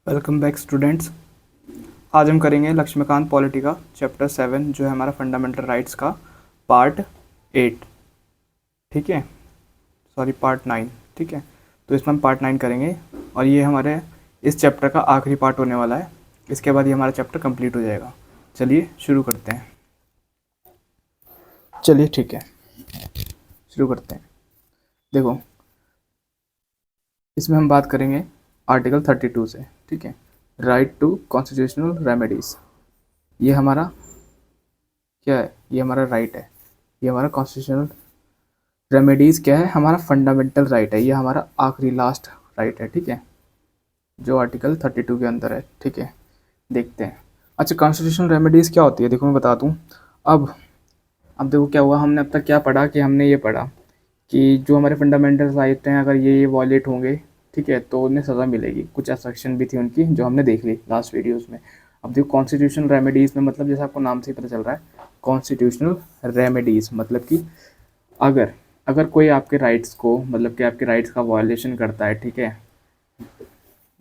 Welcome back students. आज हम करेंगे लक्ष्मीकांत पॉलिटी का चैप्टर 7 जो है हमारा फंडामेंटल राइट्स का पार्ट 8। ठीक है, सॉरी पार्ट 9। ठीक है, तो इसमें हम पार्ट 9 करेंगे और ये हमारे इस चैप्टर का आखिरी पार्ट होने वाला है। इसके बाद ये हमारा चैप्टर कंप्लीट हो जाएगा। चलिए शुरू करते हैं। चलिए ठीक है, शुरू करते हैं। देखो, इसमें हम बात करेंगे आर्टिकल 32 से। ठीक है, राइट टू कॉन्स्टिट्यूशनल रेमेडीज़। ये हमारा क्या है? ये हमारा राइट है, ये हमारा कॉन्स्टिट्यूशनल रेमेडीज़ क्या है? हमारा फंडामेंटल राइट है, ये हमारा आखिरी लास्ट राइट है। ठीक है, जो आर्टिकल 32 के अंदर है। ठीक है, देखते हैं। अच्छा, कॉन्स्टिट्यूशनल रेमेडीज़ क्या होती है? देखो मैं बता दूँ। अब अब देखो क्या हुआ, हमने अब तक क्या पढ़ा कि हमने ये पढ़ा कि जो हमारे फंडामेंटल राइट हैं अगर ये वॉयलेट होंगे, ठीक है, तो उन्हें सज़ा मिलेगी। कुछ एक्सेप्शन भी थी उनकी जो हमने देख ली लास्ट वीडियोज़ में। अब देखो, कॉन्स्टिट्यूशनल रेमेडीज़ में मतलब जैसे आपको नाम से ही पता चल रहा है, कॉन्स्टिट्यूशनल रेमेडीज़ मतलब कि अगर अगर कोई आपके राइट्स को, मतलब कि आपके राइट्स का वायलेशन करता है, ठीक है,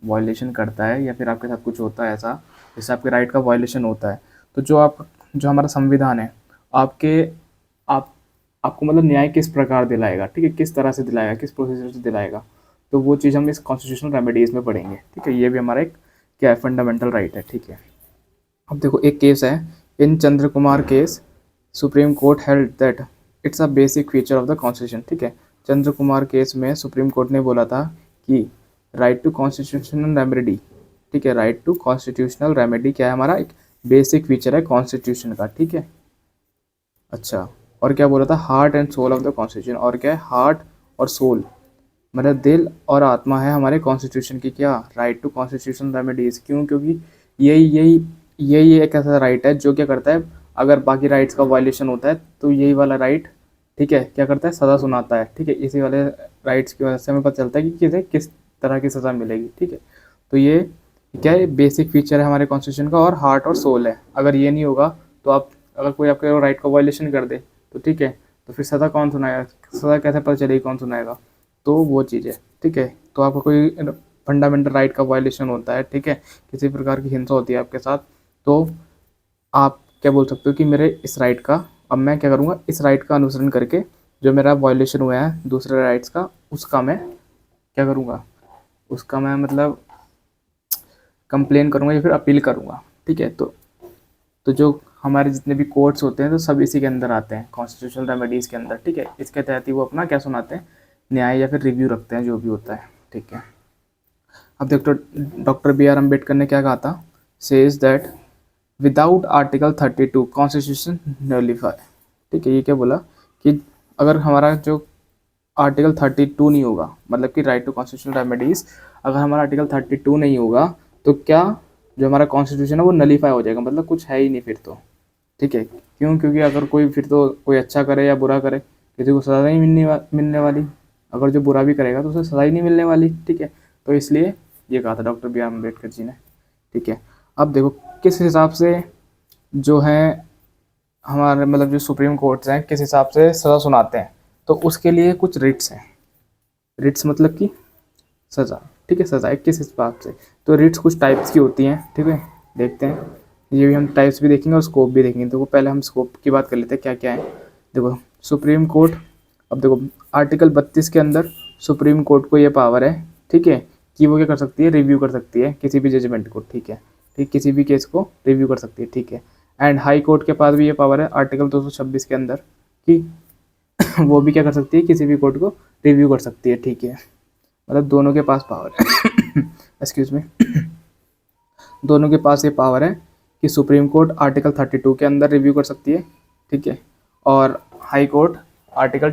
वायलेशन करता है या फिर आपके साथ कुछ होता है ऐसा जिससे आपके राइट का वायलेशन होता है, तो जो हमारा संविधान है आपके आप आपको मतलब न्याय किस प्रकार दिलाएगा, ठीक है, किस तरह से दिलाएगा, किस प्रोसीजर से दिलाएगा, तो वो चीज़ हम इस कॉन्स्टिट्यूशनल रेमेडीज़ में पढ़ेंगे। ठीक है, ये भी हमारा एक क्या है? फंडामेंटल राइट है। ठीक है, अब देखो एक केस है, in Chandra Kumar case supreme court held that it's a basic feature of the constitution. ठीक है, चंद्र कुमार केस में सुप्रीम कोर्ट ने बोला था कि राइट टू कॉन्स्टिट्यूशनल रेमेडी, ठीक है, राइट टू कॉन्स्टिट्यूशनल रेमेडी क्या है? हमारा एक बेसिक फीचर है कॉन्स्टिट्यूशन का। ठीक है, अच्छा, और क्या बोला था? Heart and soul of the constitution. और क्या है? हार्ट और सोल, मतलब दिल और आत्मा है हमारे कॉन्स्टिट्यूशन की क्या? Right to constitution remedies. क्यों? क्योंकि यही यही यही एक ऐसा राइट है जो क्या करता है, अगर बाकी राइट्स का वायलेशन होता है तो यही वाला राइट, ठीक है, क्या करता है? सज़ा सुनाता है। ठीक है, इसी वाले राइट्स की वजह से हमें पता चलता है कि किसे किस तरह की सज़ा मिलेगी। ठीक है, तो ये क्या है? बेसिक फीचर है हमारे कॉन्स्टिट्यूशन का और हार्ट और सोल है। अगर ये नहीं होगा तो आप, अगर कोई आपके राइट का वायलेशन कर दे तो ठीक है, तो फिर सज़ा कौन सुनाएगा? सज़ा कैसे पता चलेगी कौन सुनाएगा? तो वो चीज़ है। ठीक है, तो आपका कोई फंडामेंटल राइट का वायलेशन होता है, ठीक है, किसी प्रकार की हिंसा होती है आपके साथ, तो आप क्या बोल सकते हो कि मेरे इस राइट का, अब मैं क्या करूँगा, इस राइट का अनुसरण करके जो मेरा वायलेशन हुआ है दूसरे राइट्स का, उसका मैं क्या करूँगा, उसका मैं मतलब कंप्लेन करूँगा या फिर अपील करूँगा। ठीक है, तो जो हमारे जितने भी कोर्ट्स होते हैं तो सब इसी के अंदर आते हैं, कॉन्स्टिट्यूशनल रेमेडीज़ के अंदर। ठीक है, इसके तहत ही वो अपना क्या सुनाते हैं? न्याय या फिर रिव्यू रखते हैं, जो भी होता है। ठीक है, अब देखो डॉक्टर बी आर अम्बेडकर ने क्या कहा था? Says that without article 32 constitution nullify. ठीक है, ये क्या बोला कि अगर हमारा जो आर्टिकल 32 नहीं होगा, मतलब कि राइट टू कॉन्स्टिट्यूशनल रेमेडीज, अगर हमारा आर्टिकल 32 नहीं होगा तो क्या, जो हमारा कॉन्स्टिट्यूशन है वो नलीफाई हो जाएगा, मतलब कुछ है ही नहीं फिर तो। ठीक है, क्यों? क्योंकि अगर कोई, फिर तो कोई अच्छा करे या बुरा करे, किसी को सज़ा नहीं मिलने वाली। अगर जो बुरा भी करेगा तो उसे सज़ा ही नहीं मिलने वाली। ठीक है, तो इसलिए ये कहा था doctor B are Ambedkar ji ने। ठीक है, अब देखो किस हिसाब से जो है हमारे, मतलब जो सुप्रीम कोर्ट्स हैं किस हिसाब से सज़ा सुनाते हैं, तो उसके लिए कुछ रिट्स हैं। रिट्स मतलब कि सज़ा। ठीक है, सज़ा किस हिसाब से, तो रिट्स कुछ टाइप्स की होती हैं। ठीक है, देखते हैं, ये भी हम टाइप्स भी देखेंगे और स्कोप भी देखेंगे। तो पहले हम स्कोप की बात कर लेते हैं क्या क्या है। देखो सुप्रीम कोर्ट, अब देखो आर्टिकल 32 के अंदर सुप्रीम कोर्ट को ये पावर है, ठीक है, कि वो क्या कर सकती है? रिव्यू कर सकती है किसी भी जजमेंट को। ठीक है, ठीक, किसी भी केस को रिव्यू कर सकती है। ठीक है, एंड हाई कोर्ट के पास भी ये पावर है आर्टिकल 226 के अंदर कि वो भी क्या कर सकती है? किसी भी कोर्ट को रिव्यू कर सकती है। ठीक है, मतलब दोनों के पास पावर है एक्सक्यूज मी, दोनों के पास ये पावर है कि सुप्रीम कोर्ट आर्टिकल 32 के अंदर रिव्यू कर सकती है, ठीक है, और हाई कोर्ट आर्टिकल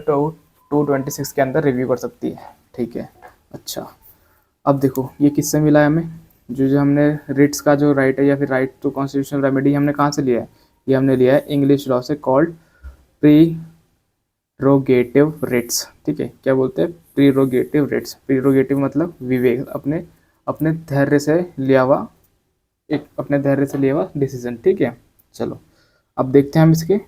226 के अंदर रिव्यू कर सकती है। ठीक है, अच्छा, अब देखो ये किससे मिला है हमें? जो जो हमने रिट्स का जो राइट है या फिर राइट टू कॉन्स्टिट्यूशनल रेमेडी हमने कहाँ से लिया है? ये हमने लिया है इंग्लिश लॉ से, कॉल्ड प्रीरोगेटिव रिट्स। ठीक है, क्या बोलते हैं? प्रीरोगेटिव रिट्स। प्रीरोगेटिव मतलब विवेक, अपने अपने धैर्य से लिया हुआ, एक अपने धैर्य से लिया हुआ डिसीजन। ठीक है, चलो अब देखते हैं हम इसके।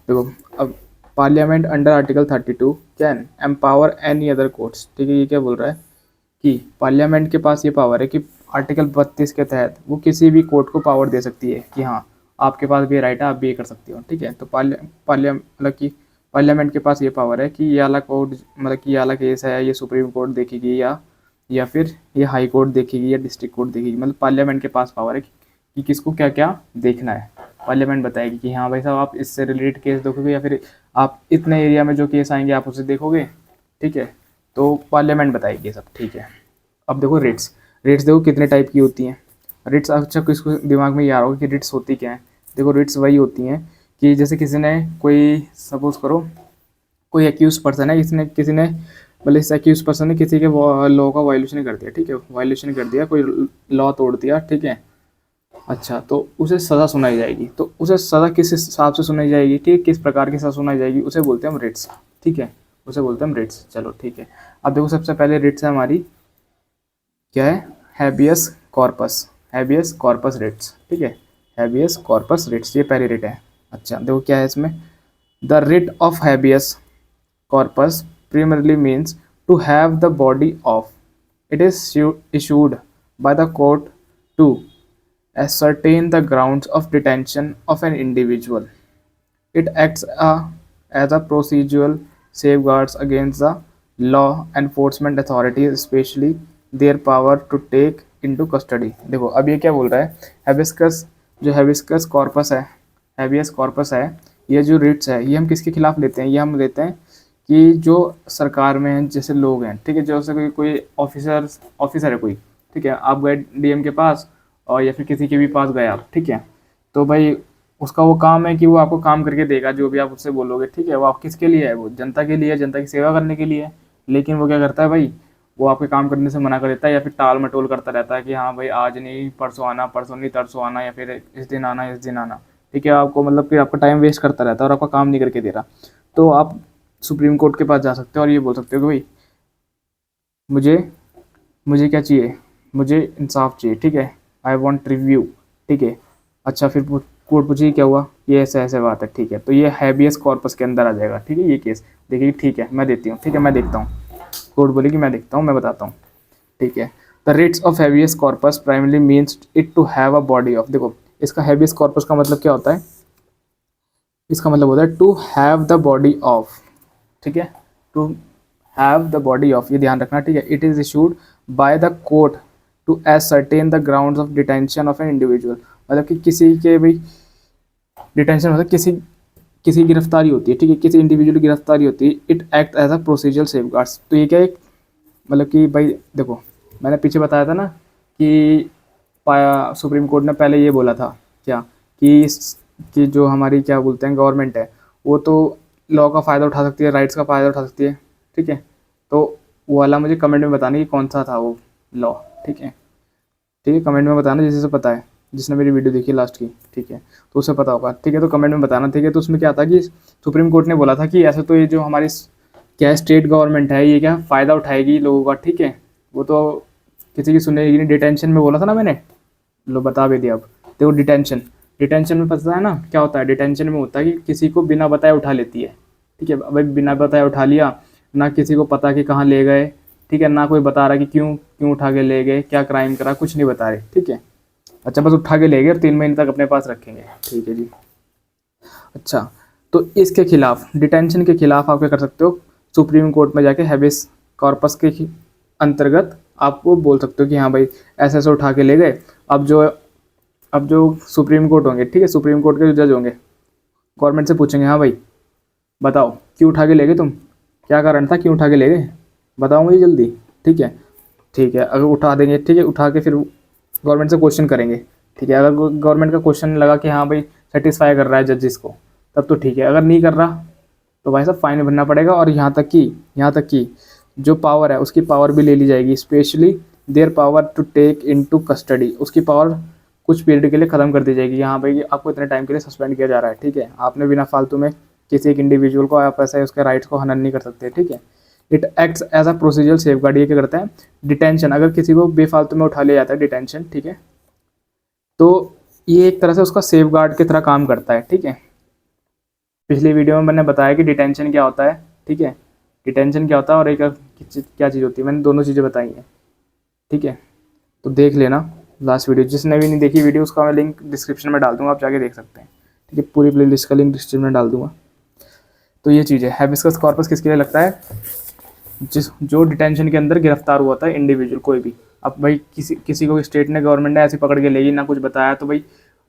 देखो, अब parliament under article 32 can empower any other courts. ठीक है, ये क्या बोल रहा है कि पार्लियामेंट के पास ये पावर है कि आर्टिकल 32 के तहत वो किसी भी कोर्ट को पावर दे सकती है कि हाँ आपके पास भी राइट है, आप भी ये कर सकती हो, ठीक है। तो मतलब कि पार्लियामेंट के पास ये पावर है कि ये वाला कोर्ट, मतलब कि ये वाला केस है, ये सुप्रीम कोर्ट देखेगी या फिर ये हाई कोर्ट देखेगी या डिस्ट्रिक्ट कोर्ट देखेगी। मतलब पार्लियामेंट के पास पावर है कि किसको क्या क्या देखना है। पार्लियामेंट बताएगी कि हाँ भाई साहब आप इससे रिलेटेड केस देखोगे या फिर आप इतने एरिया में जो केस आएंगे आप उसे देखोगे, ठीक है। तो पार्लियामेंट बताएगी ये सब, ठीक है। अब देखो रिट्स, रिट्स देखो कितने टाइप की होती हैं। रिट्स, अच्छा किसको दिमाग में ये आ रहा होगा कि रिट्स होती क्या है। देखो रिट्स वही होती हैं कि जैसे किसी ने कोई, सपोज करो कोई एक्यूज पर्सन है, इसने किसी ने मतलब इस एक्यूज पर्सन ने किसी के लॉ का वायलेशन कर दिया, ठीक है, वायलेशन कर दिया, कोई लॉ तोड़ दिया, ठीक है। अच्छा तो उसे सज़ा सुनाई जाएगी, तो उसे सज़ा किस हिसाब से सुनाई जाएगी, ठीक है, किस प्रकार की सज़ा सुनाई जाएगी, उसे बोलते हैं हम रिट्स, ठीक है, उसे बोलते हैं हम रिट्स। चलो ठीक है। अब देखो सबसे पहले रिट्स है हमारी, क्या है, habeas corpus, habeas corpus writs, ठीक है, हैबियस कॉर्पस रिट्स, ये पहली रिट है। अच्छा देखो क्या है इसमें, the writ of habeas corpus primarily means to have the body of. It is issued by the court to ascertain the grounds of detention of an individual. It acts as a procedural safeguards against the law enforcement authorities, especially their power to take into custody. देखो अब ये क्या बोल रहा है, hibiscus, जो hibiscus corpus है, habeas corpus है, ये जो रिट्स है ये हम किसके खिलाफ लेते हैं, ये हम लेते हैं कि जो सरकार में हैं जैसे लोग हैं, ठीक है, जैसे कोई ऑफिसर है कोई, ठीक है, आप गए डीएम के पास और या फिर किसी के भी पास गए आप, ठीक है, तो भाई उसका वो काम है कि वो आपको काम करके देगा जो भी आप उससे बोलोगे, ठीक है, वो आप किसके लिए है, वो जनता के लिए, जनता की सेवा करने के लिए है। लेकिन वो क्या करता है भाई, वो आपके काम करने से मना कर देता है या फिर टाल मटोल करता रहता है कि हाँ भाई आज नहीं परसों आना, परसों नहीं तरसों आना, या फिर इस दिन आना, इस दिन आना, ठीक है, आपको मतलब कि आपका टाइम वेस्ट करता रहता है और आपका काम नहीं करके दे रहा। तो आप सुप्रीम कोर्ट के पास जा सकते हो और ये बोल सकते हो कि भाई मुझे मुझे क्या चाहिए, मुझे इंसाफ चाहिए, ठीक है, आई वॉन्ट रिव्यू, ठीक है। अच्छा फिर कोर्ट पूछेगी क्या हुआ, ये ऐसे ऐसे बात है, ठीक है, तो ये हैबियस कॉर्पस के अंदर आ जाएगा, ठीक है, ये केस देखिए, ठीक है मैं देती हूँ, ठीक है मैं देखता हूँ, कोर्ट बोलेगी मैं देखता हूँ, मैं बताता हूँ, ठीक है। The writs of habeas corpus primarily means it to have a body of, देखो इसका हैबियस कॉर्पस का मतलब क्या होता है, इसका मतलब होता है to have the body of, ठीक है, to have the body of, ये ध्यान रखना, ठीक है। It is issued by the court to ascertain the grounds of detention of an individual, मतलब कि किसी के भी डिटेंशन मतलब किसी किसी गिरफ्तारी होती है, ठीक है, किसी इंडिविजुअल की गिरफ्तारी होती है। It act as a procedural safeguards, तो ये क्या एक मतलब कि भाई देखो मैंने पीछे बताया था ना कि पाया सुप्रीम कोर्ट ने पहले ये बोला था क्या कि जो हमारी क्या बोलते हैं गवर्नमेंट है वो तो लॉ का फ़ायदा उठा सकती है, राइट्स का फ़ायदा उठा सकती है, ठीक है। तो वो वाला मुझे कमेंट में बताना कि कौन सा था वो लॉ, ठीक है, ठीक है, कमेंट में बताना जिसे पता है, जिसने मेरी वीडियो देखी लास्ट की, ठीक है, तो उसे पता होगा, ठीक है, तो कमेंट में बताना, ठीक है। तो उसमें क्या था कि सुप्रीम कोर्ट ने बोला था कि ऐसे तो ये जो हमारी क्या स्टेट गवर्नमेंट है ये क्या फ़ायदा उठाएगी लोगों का, ठीक है, वो तो किसी की सुनेगी नहीं। डिटेंशन में बोला था ना मैंने, लो बता भी दिया। अब देखो डिटेंशन, डिटेंशन में पता है ना क्या होता है, डिटेंशन में होता है कि किसी को बिना बताए उठा लेती है, ठीक है, भाई बिना बताए उठा लिया, ना किसी को पता कि कहाँ ले गए, ठीक है, ना कोई बता रहा कि क्यों क्यों उठा के ले गए, क्या क्राइम करा, कुछ नहीं बता रहे, ठीक है। अच्छा बस उठा के ले गए और 3 महीने तक अपने पास रखेंगे, ठीक है जी। अच्छा तो इसके खिलाफ, डिटेंशन के खिलाफ आप क्या कर सकते हो, सुप्रीम कोर्ट में जाके हैबियस कॉर्पस के अंतर्गत आप वो बोल सकते हो कि हाँ भाई ऐसे ऐसे उठा के ले गए। अब जो सुप्रीम कोर्ट होंगे, ठीक है, सुप्रीम कोर्ट के जो जज होंगे गवर्नमेंट से पूछेंगे हाँ भाई बताओ क्यों उठा के ले गए तुम, क्या कारण था क्यों उठा के ले गए, बताओ मुझे जल्दी, ठीक है, ठीक है, अगर उठा देंगे, ठीक है, उठा के फिर गवर्नमेंट से क्वेश्चन करेंगे, ठीक है, अगर गवर्नमेंट का क्वेश्चन लगा कि हाँ भाई सेटिस्फाई कर रहा है जजेस को तब तो ठीक है, अगर नहीं कर रहा तो भाई साहब फाइन भरना पड़ेगा और यहाँ तक कि जो पावर है उसकी पावर भी ले ली जाएगी, specially their power to take into custody, उसकी पावर कुछ पीरियड के लिए ख़त्म कर दी जाएगी। यहाँ भाई आपको इतने टाइम के लिए सस्पेंड किया जा रहा है, ठीक है, आपने बिना फालतू में किसी एक इंडिविजुअल को आप ऐसे उसके राइट्स को हनन नहीं कर सकते, ठीक है। It acts as a procedural safeguard, ये क्या करता है, डिटेंशन, अगर किसी को बेफालतू में उठा लिया जाता है डिटेंशन, ठीक है, तो ये एक तरह से उसका सेफगार्ड की तरह काम करता है, ठीक है। पिछली वीडियो में मैंने बताया कि डिटेंशन क्या होता है, ठीक है, डिटेंशन क्या होता है और एक क्या चीज़ होती है, मैंने दोनों चीज़ें बताई हैं ठीक है, तो देख लेना लास्ट वीडियो, जिसने भी नहीं देखी वीडियो उसका मैं लिंक डिस्क्रिप्शन में डाल दूंगा, आप जाके देख सकते हैं। ठीक है, पूरी प्ले लिस्ट का लिंक डिस्क्रिप्शन में डाल दूंगा। तो ये चीज़ है, हैबिस्कस कॉर्पस किसके लिए लगता है, जो डिटेंशन के अंदर गिरफ्तार हुआ था इंडिविजुअल कोई भी। अब भाई किसी को स्टेट ने, गवर्नमेंट ने ऐसे पकड़ के ले गई, ना कुछ बताया, तो भाई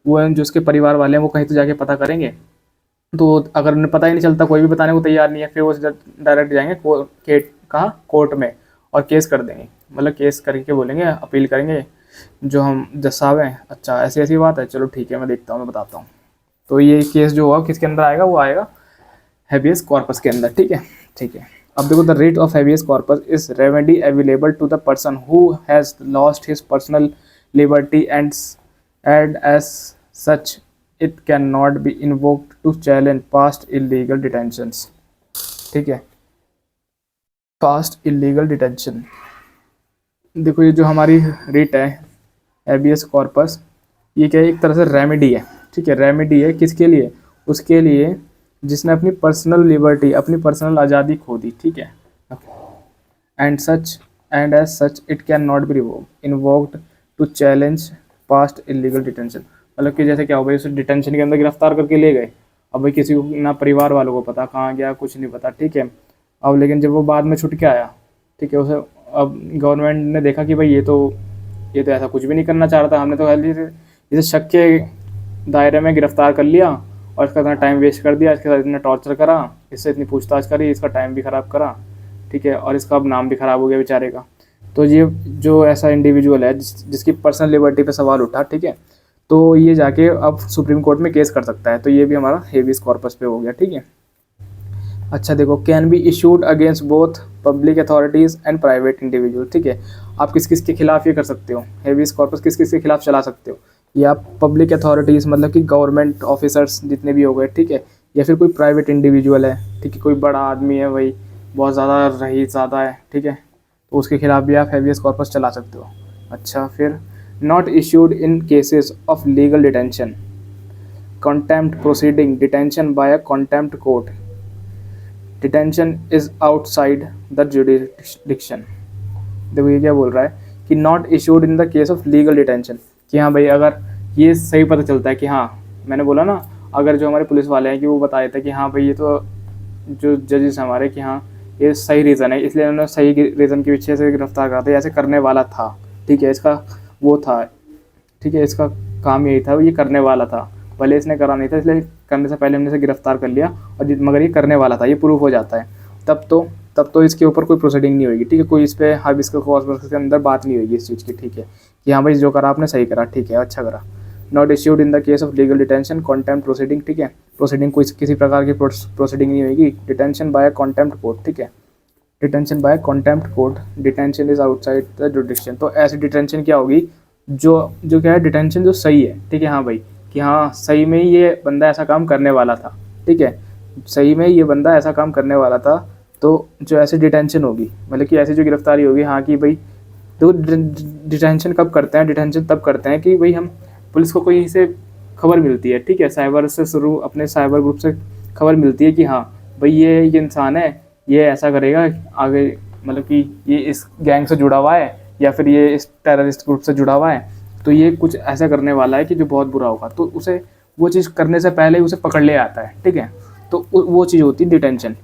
वो जो उसके परिवार वाले हैं वो कहीं तो जाके पता करेंगे। तो अगर उन्हें पता ही नहीं चलता, कोई भी बताने को तैयार नहीं है, फिर वो डायरेक्ट जाएंगे कोर्ट में और केस कर देंगे, मतलब केस करके बोलेंगे, अपील करेंगे जो हम जज साहब हैं, अच्छा ऐसी ऐसी बात है, चलो ठीक है मैं देखता हूँ, मैं बताता हूँ। तो ये केस जो होगा किसके अंदर आएगा, वो आएगा हैबियस कॉर्पस के अंदर। ठीक है, ठीक है। अब देखो, the writ of habeas corpus is remedy available to the person who has lost his personal liberty and as such it can not be invoked to challenge past illegal detentions. ठीक है, पास्ट इलीगल डिटेंशन। देखो ये जो हमारी rate है habeas corpus, ये क्या है, एक तरह से रेमेडी है। ठीक है, रेमेडी है किसके लिए, उसके लिए जिसने अपनी पर्सनल लिबर्टी, अपनी पर्सनल आज़ादी खो दी। ठीक है, and as such it can not be invoked to challenge past illegal detention. मतलब कि जैसे क्या हो भाई, उसे डिटेंशन के अंदर गिरफ्तार करके ले गए, अब भाई किसी को ना परिवार वालों को पता कहाँ गया, कुछ नहीं पता। ठीक है, अब लेकिन जब वो बाद में छुट के आया, ठीक है, उसे अब गवर्नमेंट ने देखा कि भाई ये तो ऐसा कुछ भी नहीं करना चाह रहा था, हमने तो खाली इसे शक के दायरे में गिरफ्तार कर लिया और इसका इतना टाइम वेस्ट कर दिया, इसके साथ इतना टॉर्चर करा, इससे इतनी पूछताछ करी, इसका टाइम भी ख़राब करा। ठीक है, और इसका अब नाम भी ख़राब हो गया बेचारे का। तो ये जो ऐसा इंडिविजुअल है जिसकी पर्सनल लिबर्टी पे सवाल उठा, ठीक है, तो ये जाके अब सुप्रीम कोर्ट में केस कर सकता है। तो ये भी हमारा हेबियस कॉर्पस पे हो गया। ठीक है, अच्छा देखो, can be issued against both public authorities and private individual. ठीक है, आप किस किस के खिलाफ ये कर सकते हो, हेबियस कॉर्पस किस किस के खिलाफ चला सकते हो, या पब्लिक अथॉरिटीज़ मतलब कि गवर्नमेंट ऑफिसर्स जितने भी हो गए, ठीक है, या फिर कोई प्राइवेट इंडिविजुअल है, ठीक है, कोई बड़ा आदमी है भाई, बहुत ज़्यादा रईस ज़्यादा है, ठीक है, तो उसके खिलाफ भी आप हेबियस कॉर्पस चला सकते हो। अच्छा, फिर not issued in cases of legal detention, contempt proceeding, detention by a contempt court, detention is outside the jurisdiction। देखो ये क्या बोल रहा है कि not issued in the case of legal detention, कि हाँ भाई अगर ये सही पता चलता है कि हाँ, मैंने बोला ना, अगर जो हमारे पुलिस वाले हैं कि वो बताए थे कि हाँ भाई ये तो जो जजेस हमारे कि हाँ ये सही रीज़न है, इसलिए उन्होंने सही रीज़न के पीछे से गिरफ्तार करा था, ऐसे करने वाला था। ठीक है, इसका वो था, ठीक है, इसका काम यही था, ये करने वाला था, भले इसने करा नहीं था, इसलिए करने से पहले हमने इसे गिरफ्तार कर लिया, और मगर ये करने वाला था, ये प्रूफ हो जाता है, तब तो इसके ऊपर कोई प्रोसीडिंग नहीं होगी। ठीक है, कोई इस पर हाइबिस्कस कॉर्पस के अंदर बात नहीं होगी इस चीज़ की। ठीक है, कि हाँ भाई जो करा आपने सही करा, ठीक है, अच्छा करा। Not issued in the case of legal detention contempt proceeding. ठीक है, प्रोसीडिंग कोई किसी प्रकार की प्रोसीडिंग नहीं होगी। Detention by contempt court. ठीक है, detention by contempt court, detention is outside the judiction. तो ऐसी डिटेंशन क्या होगी, जो क्या है, डिटेंशन जो सही है। ठीक है, हाँ भाई कि हाँ सही में ये बंदा ऐसा काम करने वाला था। ठीक है, सही में ये बंदा ऐसा काम करने वाला था, तो जो ऐसी डिटेंशन होगी, मतलब कि ऐसी जो गिरफ्तारी होगी, हाँ कि भाई तो डिटेंशन कब करते हैं, डिटेंशन तब करते हैं कि भाई हम पुलिस को कोई से खबर मिलती है। ठीक है, साइबर से शुरू, अपने साइबर ग्रुप से खबर मिलती है कि हाँ भाई ये इंसान है, ये ऐसा करेगा आगे, मतलब कि ये इस गैंग से जुड़ा हुआ है, या फिर ये इस टेररिस्ट ग्रुप से जुड़ा हुआ है, तो ये कुछ ऐसा करने वाला है कि जो बहुत बुरा होगा, तो उसे वो चीज़ करने से पहले उसे पकड़ ले आता है। ठीक है, तो वो चीज़ होती है डिटेंशन।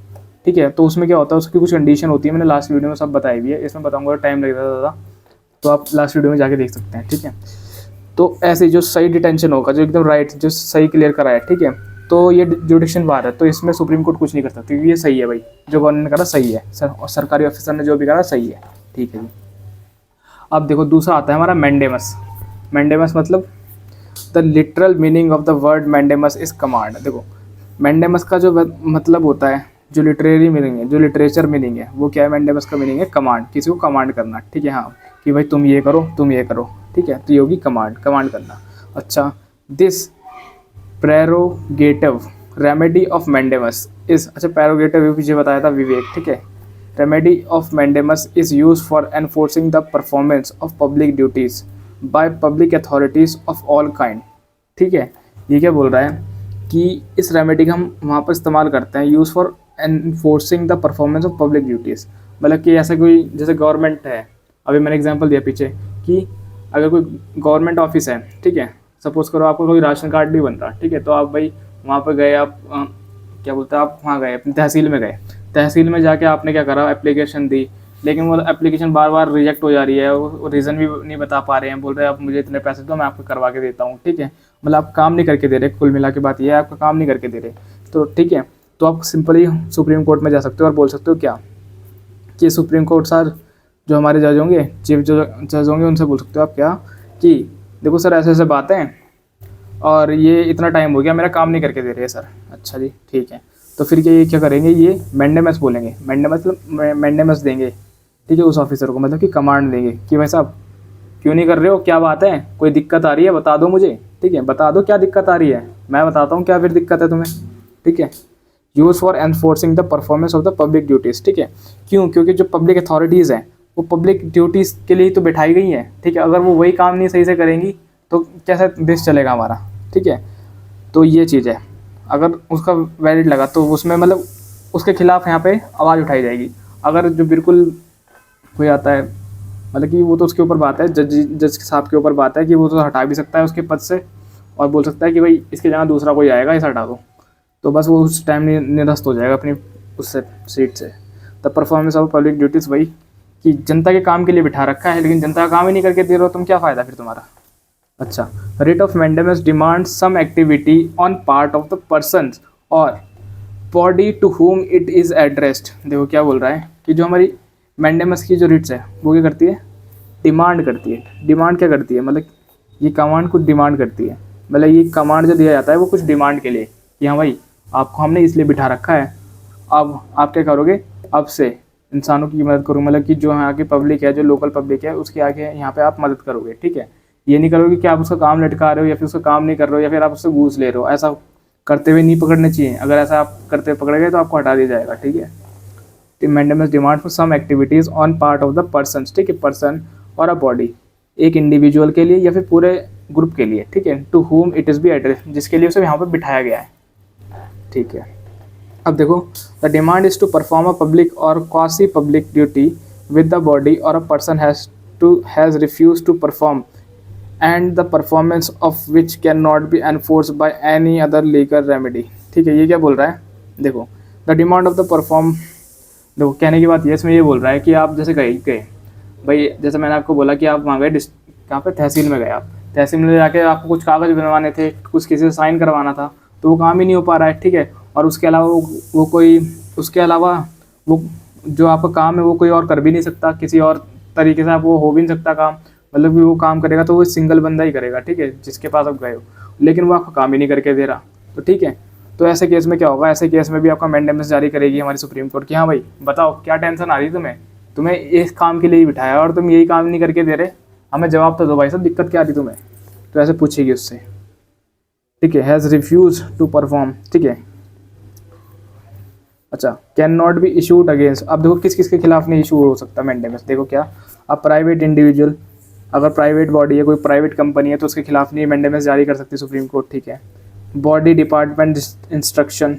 ठीक है, तो उसमें क्या होता है, उसकी कुछ कंडीशन होती है, मैंने लास्ट वीडियो में सब बताई हुई है, इसमें बताऊंगा टाइम लगेगा ज़्यादा, तो आप लास्ट वीडियो में जाके देख सकते हैं। ठीक है, तो ऐसे जो सही डिटेंशन होगा, जो एकदम राइट, जो सही क्लियर करा है, ठीक है, तो ये जुडिक्शन बार है, तो इसमें सुप्रीम कोर्ट कुछ नहीं कर सकती, क्योंकि ये सही है भाई, जो गवर्नमेंट ने करा सही है, और सरकारी ऑफिसर ने जो भी करा सही है। ठीक है जी, अब देखो दूसरा आता है हमारा मैंडेमस। मैंडेमस मतलब the literal meaning of the word mandamus is command. देखो मैंडेमस का जो मतलब होता है, जो लिटरेरी मीनिंग है, जो लिटरेचर मीनिंग है, वो क्या है, मैंडेमस का मीनिंग है कमांड, किसी को कमांड करना। ठीक है, हाँ कि भाई तुम ये करो, तुम ये करो। ठीक है, तो ये होगी कमांड, कमांड करना। अच्छा, this prerogative remedy of mandamus is, अच्छा प्रेरोगेटिव पीछे बताया था विवेक। ठीक है, remedy of mandamus is use for enforcing the performance of public duties by public authorities of all kind. ठीक है, ये क्या बोल रहा है कि इस रेमेडी का हम वहाँ पर इस्तेमाल करते हैं, use for enforcing the performance of public duties, मतलब कि ऐसा कोई जैसे गवर्नमेंट है, अभी मैंने एग्जांपल दिया पीछे कि अगर कोई गवर्नमेंट ऑफिस है, ठीक है, सपोज करो आपको कोई राशन कार्ड नहीं बन रहा, ठीक है, तो आप भाई वहाँ पर गए, आप क्या बोलते हैं, आप वहाँ गए अपनी तहसील में गए, तहसील में जाके आपने क्या करा, एप्लीकेशन दी, लेकिन वो एप्लीकेशन बार बार रिजेक्ट हो जा रही है, वो रीज़न भी नहीं बता पा रहे हैं, बोल रहे हैं आप मुझे इतने पैसे दो मैं आपको करवा के देता हूँ, ठीक है, मतलब आप काम नहीं करके दे रहे, कुल मिला के बात ये है आपका काम नहीं करके दे रहे, तो ठीक है, तो आप सिंपली सुप्रीम कोर्ट में जा सकते हो और बोल सकते हो क्या कि सुप्रीम कोर्ट सर, जो हमारे जज होंगे, चीफ जज होंगे, उनसे बोल सकते हो आप क्या कि देखो सर ऐसे ऐसे बातें हैं और ये इतना टाइम हो गया मेरा काम नहीं करके दे रहे हैं सर। अच्छा जी ठीक है, तो फिर ये क्या करेंगे, ये मैंडेमस बोलेंगे, मैंडेमस देंगे, ठीक है, उस ऑफिसर को, मतलब कि कमांड देंगे कि भाई साहब क्यों नहीं कर रहे हो, क्या बात है, कोई दिक्कत आ रही है बता दो मुझे, ठीक है, बता दो क्या दिक्कत आ रही है, मैं बताता हूँ क्या फिर दिक्कत है तुम्हें, ठीक है। Use for enforcing the performance of the public duties, ठीक है, क्यों, क्योंकि जो पब्लिक अथॉरिटीज़ हैं वो पब्लिक ड्यूटीज़ के लिए ही तो बैठाई गई हैं, ठीक है, अगर वो वही काम नहीं सही से करेंगी तो कैसे देश चलेगा हमारा, ठीक है। तो ये चीज़ है, अगर उसका वैलिड लगा तो उसमें मतलब उसके खिलाफ यहाँ पे आवाज़ उठाई जाएगी। अगर जो बिल्कुल कोई आता है, मतलब कि वो तो उसके ऊपर बात है, जज साहब के ऊपर बात है कि वो तो हटा भी सकता है उसके पद से और बोल सकता है कि भाई इसके जगह दूसरा कोई आएगा, इसे हटा दो, तो बस वो उस टाइम निरस्त हो जाएगा अपनी उससे सीट से। The performance of public duties, वही कि जनता के काम के लिए बिठा रखा है लेकिन जनता का काम ही नहीं करके दे रहे हो, तुम क्या फ़ायदा फिर तुम्हारा। अच्छा, writ of mandamus demand some activity on part of the person और body to whom it is addressed. देखो क्या बोल रहा है कि जो हमारी मैंडेमस की जो रिट्स है वो क्या करती है, डिमांड करती है। डिमांड क्या करती है, मतलब ये कमांड कुछ डिमांड करती है, मतलब ये कमांड जो दिया जाता है वो कुछ डिमांड के लिए कि हाँ भाई आपको हमने इसलिए बिठा रखा है, अब आप क्या करोगे, अब से इंसानों की मदद करो, मतलब कि जो यहाँ की पब्लिक है, जो लोकल पब्लिक है, उसके आगे यहाँ पे आप मदद करोगे, ठीक है। ये नहीं करोगे कि आप उसका काम लटका रहे हो या फिर उसका काम नहीं कर रहे हो या फिर आप उससे घूस ले रहे हो, ऐसा करते हुए नहीं पकड़ने चाहिए। अगर ऐसा आप करते हुए पकड़े गए तो आपको हटा दिया जाएगा, ठीक है। Mandamus demand for some activities on part of the person, ठीक है, पर्सन और अ बॉडी, एक इंडिविजुअल के लिए या फिर पूरे ग्रुप के लिए, ठीक है, to whom it is be address, जिसके लिए उसे यहाँ पर बिठाया गया है, ठीक है। अब देखो, the demand is to perform a public और quasi public duty with the body और a person has refuse to perform and the performance of which can not be enforce by any other legal remedy, ठीक है। ये क्या बोल रहा है, देखो, the demand of the perform, देखो कहने की बात ये इसमें ये बोल रहा है कि आप जैसे गए भाई, जैसे मैंने आपको बोला कि आप वहाँ गए, कहाँ पे, तहसील में गए, आप तहसील में जाके आपको कुछ कागज़ बनवाने थे, कुछ किसी से साइन करवाना था, तो वो काम ही नहीं हो पा रहा है, ठीक है। और उसके अलावा वो कोई, उसके अलावा वो जो आपका काम है वो कोई और कर भी नहीं सकता, किसी और तरीके से आप वो हो भी नहीं सकता काम, मतलब कि वो काम करेगा तो वो सिंगल बंदा ही करेगा, ठीक है, जिसके पास आप गए हो, लेकिन वो आपका काम ही नहीं करके दे रहा, तो ठीक है। तो ऐसे केस में क्या होगा, ऐसे केस में भी आपका मैंडेमस जारी करेगी हमारी सुप्रीम कोर्ट कि हाँ भाई बताओ क्या टेंशन आ रही है तुम्हें इस काम के लिए ही बिठाया और तुम यही काम नहीं करके दे रहे, हमें जवाब तो दो भाई साहब, दिक्कत क्या आ रही तुम्हें, तो ऐसे पूछेगी उससे, ठीक है। हैज़ रिफ्यूज टू परफॉर्म, ठीक है। अच्छा, can not be issued against, अब देखो किस किस के खिलाफ नहीं इशू हो सकता मैंडेमस, देखो क्या, अब प्राइवेट इंडिविजुअल, अगर प्राइवेट बॉडी है, कोई प्राइवेट कंपनी है तो उसके खिलाफ नहीं मैंडेमस जारी कर सकती सुप्रीम कोर्ट, ठीक है। Body department instruction,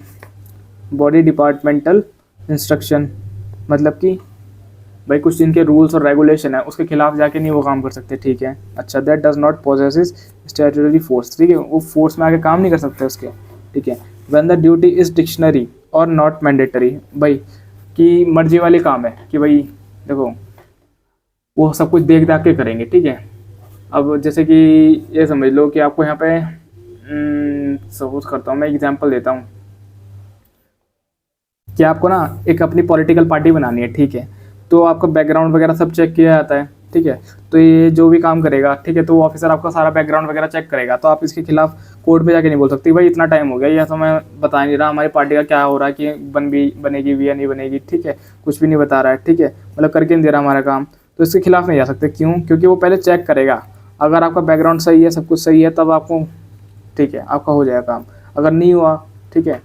body departmental instruction, मतलब कि भाई कुछ जिनके रूल्स और रेगुलेशन है उसके खिलाफ जाके नहीं वो काम कर सकते, ठीक है। अच्छा, that does not possesses statutory force, ठीक है, वो फोर्स में आके काम नहीं कर सकते उसके, ठीक है। When the duty is dictionary और नॉट मैंडेटरी, भाई कि मर्जी वाले काम है कि भाई देखो वो सब कुछ देख दाख के करेंगे, ठीक है। अब जैसे कि ये समझ लो कि आपको यहाँ पे सपोज करता हूँ, मैं एग्जांपल देता हूँ कि आपको ना एक अपनी पॉलिटिकल पार्टी बनानी है, ठीक है, तो आपका बैकग्राउंड वगैरह सब चेक किया जाता है, ठीक है। तो ये जो भी काम करेगा, ठीक है, तो वो ऑफिसर आपका सारा बैकग्राउंड वगैरह चेक करेगा, तो आप इसके खिलाफ कोर्ट में जाके नहीं बोल सकती भाई इतना टाइम हो गया या तो मैं बता नहीं रहा हमारी पार्टी का क्या हो रहा है कि बनेगी भी या नहीं बनेगी, ठीक है, कुछ भी नहीं बता रहा है, ठीक है, मतलब करके नहीं दे रहा हमारा काम, तो इसके खिलाफ नहीं जा सकते। क्यों, क्योंकि वो पहले चेक करेगा, अगर आपका बैकग्राउंड सही है, सब कुछ सही है, तब आपको, ठीक है, आपका हो जाएगा काम, अगर नहीं हुआ, ठीक है,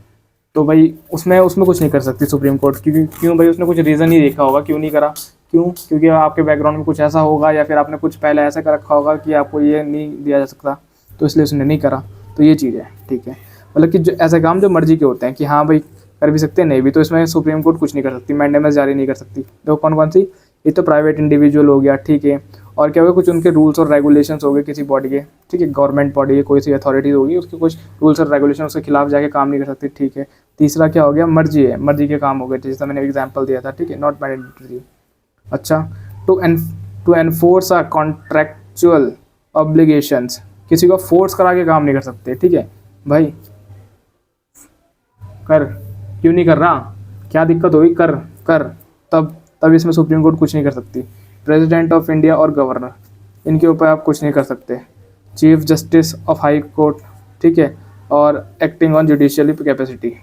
तो भाई उसमें कुछ नहीं कर सकती सुप्रीम कोर्ट, क्योंकि क्यों भाई उसने कुछ रीज़न ही देखा होगा क्यों नहीं करा, क्यों, क्योंकि आपके बैकग्राउंड में कुछ ऐसा होगा या फिर आपने कुछ पहले ऐसा कर रखा होगा कि आपको ये नहीं दिया जा सकता, तो इसलिए उसने नहीं करा, तो ये चीज़ है, ठीक है। मतलब कि जो ऐसे काम जो मर्जी के होते हैं कि हाँ भाई कर भी सकते हैं नहीं भी, तो इसमें सुप्रीम कोर्ट कुछ नहीं कर सकती, मैंडेमस जारी नहीं कर सकती। तो कौन कौन सी, ये तो प्राइवेट इंडिविजुअल हो गया, ठीक है। और क्या होगा, कुछ उनके रूल्स और रेगुलेशंस हो गए किसी बॉडी के, ठीक है, गवर्नमेंट बॉडी की कोई सी अथॉरिटी होगी, उसके कुछ रूल्स और रेगुलेशन, उसके खिलाफ जाके काम नहीं कर सकती, ठीक है। तीसरा क्या हो गया, मर्जी है, मर्जी के काम हो गए, जैसा मैंने एग्जाम्पल दिया था, ठीक है, नॉट मैंडेटरी। अच्छा, to enforce a contractual obligations, किसी को फोर्स करा के काम नहीं कर सकते, ठीक है भाई, कर, क्यों नहीं कर रहा, क्या दिक्कत होगी, कर कर, तब इसमें सुप्रीम कोर्ट कुछ नहीं कर सकती। प्रेसिडेंट ऑफ इंडिया और गवर्नर, इनके ऊपर आप कुछ नहीं कर सकते। Chief justice of high court, ठीक है, और एक्टिंग ऑन जुडिशियली कैपेसिटी,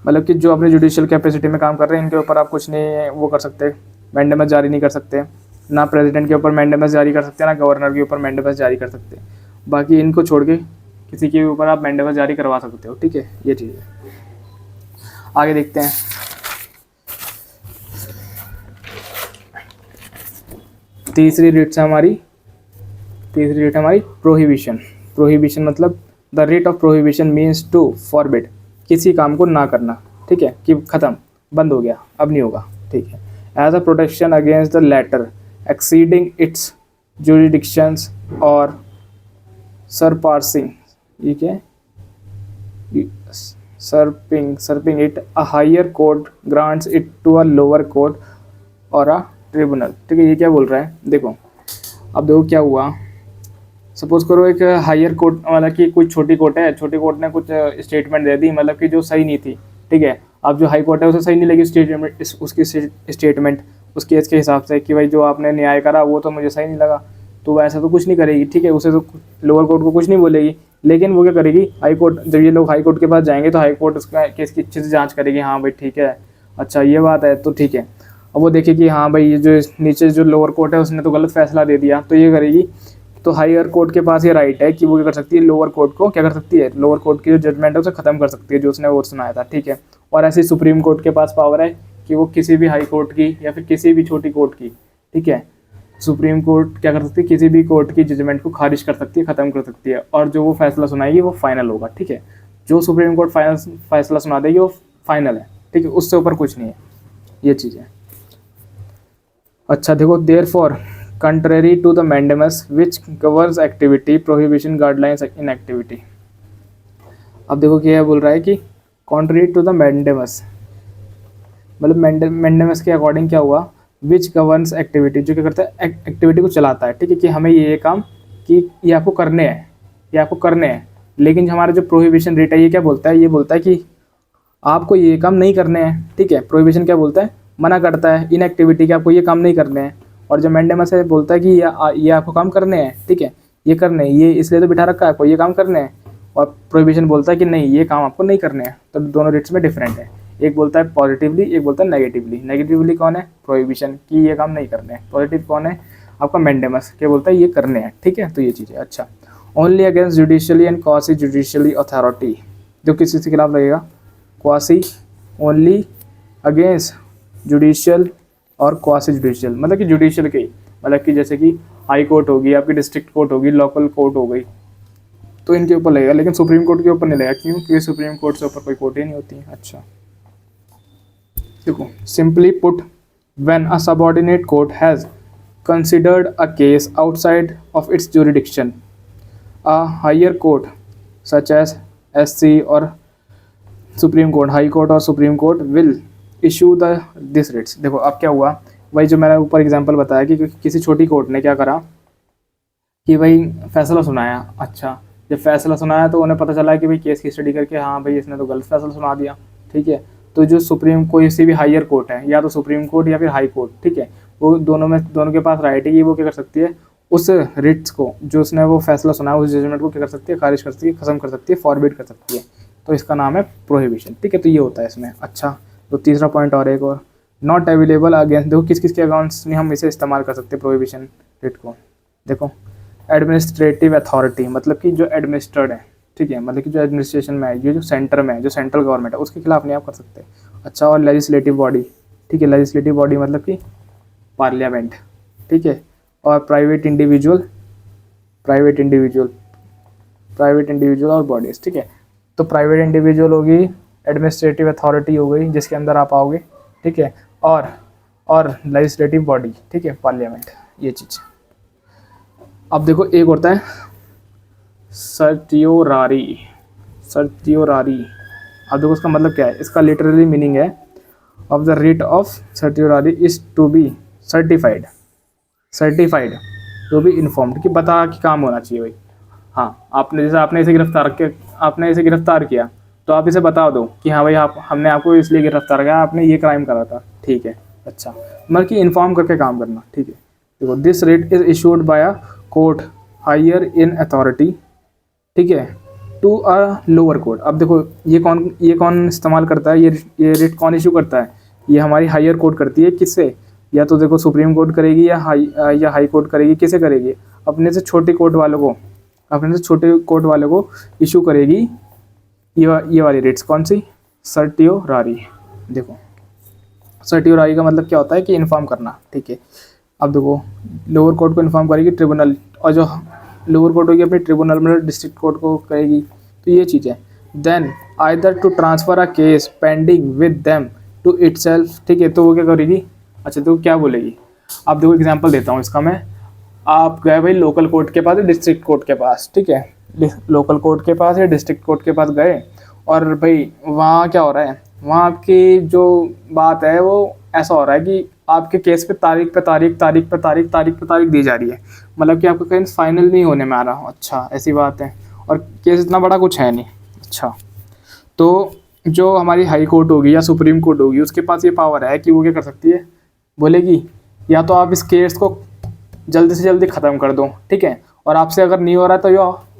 मतलब कि जो अपने जुडिशियल कैपेसिटी में काम कर रहे हैं, इनके ऊपर आप कुछ नहीं वो कर सकते, मैंडेमस जारी नहीं कर सकते, ना प्रेसिडेंट के ऊपर मैंडेमस जारी कर सकते, ना गवर्नर के ऊपर मैंडेमस जारी कर सकते। बाकी इनको छोड़ के किसी के ऊपर आप मैंडेमस जारी करवा सकते हो, ठीक है, ये चीज़ है। आगे देखते हैं। तीसरी रिट हमारी प्रोहिबिशन। प्रोहिबिशन मतलब the writ of prohibition means to forbid, किसी काम को ना करना, ठीक है, कि ख़त्म, बंद हो गया, अब नहीं होगा, ठीक है। As a protection against the latter exceeding its jurisdictions और सरपासिंग, ठीक है, usurping it, a higher court grants it to a lower court और अ ट्रिब्यूनल, ठीक है। ये क्या बोल रहा है, देखो, अब देखो क्या हुआ, सपोज करो एक हायर कोर्ट, मतलब कि कोई छोटी कोर्ट है, छोटी कोर्ट ने कुछ स्टेटमेंट दे दी, मतलब कि जो सही नहीं थी, ठीक है। अब जो हाई कोर्ट है उसे सही नहीं लगी स्टेटमेंट, उसकी स्टेटमेंट उस केस के हिसाब से कि भाई जो आपने न्याय करा वो तो मुझे सही नहीं लगा, तो वैसा तो कुछ नहीं करेगी, ठीक है, उसे तो लोअर कोर्ट को कुछ नहीं बोलेगी। लेकिन वो क्या करेगी, हाई कोर्ट, जब ये लोग हाई कोर्ट के पास जाएंगे तो हाई कोर्ट उसका केस की अच्छे से जाँच करेगी, हाँ भाई ठीक है, अच्छा ये बात है तो ठीक है। अब वो देखेगी हाँ भाई ये जो नीचे जो लोअर कोर्ट है उसने तो गलत फैसला दे दिया, तो ये करेगी, तो हायर कोर्ट के पास ये राइट है कि वो क्या कर सकती है, लोअर कोर्ट को क्या कर सकती है, लोअर कोर्ट की जो जजमेंट है उसे खत्म कर सकती है जो उसने वो सुनाया था, ठीक है। और ऐसे सुप्रीम कोर्ट के पास पावर है कि वो किसी भी हाई कोर्ट की या फिर किसी भी छोटी कोर्ट की, ठीक है, सुप्रीम कोर्ट क्या कर सकती है, किसी भी कोर्ट की जजमेंट को खारिज कर सकती है, खत्म कर सकती है, और जो वो फैसला सुनाएगी वो फाइनल होगा, ठीक है। जो सुप्रीम कोर्ट फैसला सुना देगी वो फाइनल है, ठीक है, उससे ऊपर कुछ नहीं है, ये चीज़ है। अच्छा देखो, therefore contrary to the mandamus which governs activity prohibition guidelines in activity। अब देखो क्या बोल रहा है कि contrary to the mandamus, मतलब mandamus के अकॉर्डिंग क्या हुआ, which governs activity, जो क्या करता है, एक्टिविटी को चलाता है, ठीक है, कि हमें ये काम कि ये आपको करने हैं, ये आपको करने हैं। लेकिन हमारा जो प्रोहिबिशन रेट है ये क्या बोलता है, ये बोलता है कि आपको ये काम नहीं करने हैं, ठीक है। प्रोहिबिशन क्या बोलता है, मना करता है, इनएक्टिविटी के आपको ये काम नहीं करने हैं। और जो मैंडेमस है बोलता है कि ये आपको काम करने हैं, ठीक है, ये करने हैं, ये इसलिए तो बिठा रखा है आपको, ये काम करने हैं। और प्रोहिबिशन बोलता है कि नहीं, ये काम आपको नहीं करने हैं। तो दोनों रेट्स में डिफरेंट है, एक बोलता है पॉजिटिवली, एक बोलता है नेगेटिवली। नेगेटिवली कौन है, प्रोहिबिशन, कि ये काम नहीं करने हैं। पॉजिटिव कौन है, आपका मैंडेमस, क्या बोलता है ये करने हैं, ठीक है। तो ये चीज़ है। अच्छा, only against judicially and quasi judicially authority, जो किसी के खिलाफ लगेगा, क्वासी, ओनली, अगेंस्ट जुडिशियल और क्वासी जुडिशियल, मतलब कि जुडिशियल के, मतलब कि जैसे कि हाई कोर्ट होगी, आपकी डिस्ट्रिक्ट कोर्ट होगी, लोकल कोर्ट हो गई, तो इनके ऊपर लगेगा। लेकिन सुप्रीम कोर्ट के ऊपर नहीं लगेगा, क्यों, क्योंकि सुप्रीम कोर्ट से ऊपर कोई कोर्ट ही नहीं होती है। अच्छा देखो, simply put, when a subordinate court has considered a case outside of its jurisdiction, a higher court such as SC और सुप्रीम कोर्ट, हाई कोर्ट और supreme court will issue the this writs. देखो अब क्या हुआ, वही जो मैंने ऊपर एग्जांपल बताया कि किसी छोटी कोर्ट ने क्या करा कि भाई फैसला सुनाया। अच्छा, जब फैसला सुनाया तो उन्हें पता चला कि भाई केस की स्टडी करके हाँ भाई इसने तो गलत फैसला सुना दिया, ठीक है। तो जो सुप्रीम कोई सी भी हायर कोर्ट है, या तो सुप्रीम कोर्ट या फिर हाई कोर्ट, ठीक है, वो दोनों के पास राइट है कि वो क्या कर सकती है, उस रिट्स को, जो उसने वो फैसला सुनाया, उस जजमेंट को क्या कर सकती है, खारिज कर सकती है, खत्म कर सकती है, फॉरबिड कर सकती है। तो इसका नाम है प्रोहिबिशन, ठीक है। तो ये होता है इसमें। अच्छा, तो तीसरा पॉइंट और एक और, नॉट अवेलेबल अगेंस्ट, देखो किस किस के अकाउंट्स में हम इसे इस्तेमाल कर सकते हैं प्रोहिबिशन रेट को। देखो, एडमिनिस्ट्रेटिव अथॉरिटी, मतलब कि जो एडमिनिस्ट्रेड है, ठीक है, मतलब कि जो एडमिनिस्ट्रेशन में है, ये जो सेंटर में है, जो सेंट्रल गवर्नमेंट है, उसके खिलाफ नहीं आप कर सकते। अच्छा, और लेजिस्लेटिव बॉडी, ठीक है, लेजिस्लेटिव बॉडी मतलब कि पार्लियामेंट, ठीक है। और प्राइवेट इंडिविजुअल और बॉडीज, ठीक है। तो प्राइवेट इंडिविजुअल होगी, एडमिनिस्ट्रेटिव अथॉरिटी हो गई जिसके अंदर आप आओगे, ठीक है, और और लेजिस्लेटिव बॉडी, ठीक है, पार्लियामेंट, ये चीज़। अब देखो एक होता है सर्टियोरारी। सर्टियोरारी, अब देखो उसका मतलब क्या है, इसका लिटरली मीनिंग है of the writ of certiorari is to be certified, certified to be informed, कि बता कि काम होना चाहिए भाई। हाँ, आपने जैसे आपने इसे गिरफ्तार किया, आपने इसे गिरफ्तार किया तो आप इसे बता दो कि हाँ भाई आप, हमने आपको इसलिए गिरफ्तार किया, आपने ये क्राइम करा था, ठीक है, अच्छा, मतलब कि इन्फॉर्म करके काम करना, ठीक है। देखो this writ is issued by a court higher in authority, ठीक है, टू अ लोअर कोर्ट। अब देखो ये कौन इस्तेमाल करता है, ये रिट कौन इशू करता है, ये हमारी हायर कोर्ट करती है। किससे? या तो देखो सुप्रीम कोर्ट करेगी या हाई कोर्ट करेगी। किसे करेगी? अपने से छोटे कोर्ट वालों को, अपने से छोटे कोर्ट वालों को इशू करेगी ये वाली रिट्स। कौन सी? सर्टियोरारी। देखो सर्टियोरारी का मतलब क्या होता है कि इन्फॉर्म करना, ठीक है। अब देखो लोअर कोर्ट को इन्फॉर्म करेगी ट्रिब्यूनल, और जो लोअर कोर्ट होगी अपने ट्रिब्यूनल मतलब डिस्ट्रिक्ट कोर्ट को करेगी, तो ये चीज़ है। Then either to transfer a case pending with them to itself, ठीक है, तो वो क्या करेगी? अच्छा तो क्या बोलेगी? अब देखो एग्जांपल देता हूँ इसका मैं। आप गए भाई लोकल कोर्ट के पास या डिस्ट्रिक्ट कोर्ट के पास, ठीक है, लोकल कोर्ट के पास या डिस्ट्रिक्ट कोर्ट के पास गए, और भाई वहाँ क्या हो रहा है, वहाँ आपकी जो बात है वो ऐसा हो रहा है कि आपके केस पे तारीख पे तारीख, तारीख पे तारीख, तारीख पे तारीख दी जा रही है, मतलब कि आपका केस फाइनल नहीं होने में आ रहा। अच्छा ऐसी बात है, और केस इतना बड़ा कुछ है नहीं। अच्छा तो जो हमारी हाई कोर्ट होगी या सुप्रीम कोर्ट होगी उसके पास ये पावर है कि वो क्या कर सकती है, बोलेगी या तो आप इस केस को जल्दी से जल्दी ख़त्म कर दो, ठीक है, और आपसे अगर नहीं हो रहा तो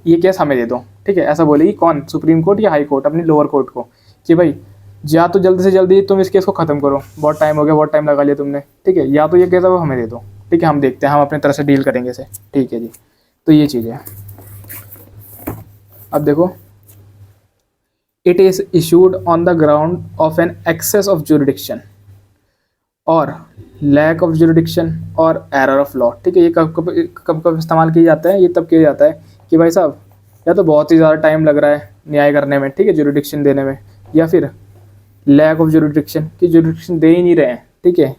ये केस हमें दे दो, ठीक है। ऐसा बोलेगी कौन? सुप्रीम कोर्ट या हाई कोर्ट अपनी लोअर कोर्ट को, कि भाई या तो जल्दी से जल्दी तुम इस केस को ख़त्म करो, बहुत टाइम हो गया, बहुत टाइम लगा लिया तुमने, ठीक है, या तो ये केस है वो हमें दे दो, ठीक है, हम देखते हैं, हम अपनी तरह से डील करेंगे इसे, ठीक है जी। तो ये चीज़ है। अब देखो it is issued on the ground of an excess of jurisdiction और लैक ऑफ जुरिडिक्शन और एरर ऑफ लॉ, ठीक है। ये कब इस्तेमाल किया जाता है? ये तब किया जाता है कि भाई साहब या तो बहुत ही ज़्यादा टाइम लग रहा है न्याय करने में, ठीक है, जुरिडिक्शन देने में, या फिर लैक ऑफ जुरिडिक्शन, कि जुरिडिक्शन दे ही नहीं रहे हैं, ठीक है,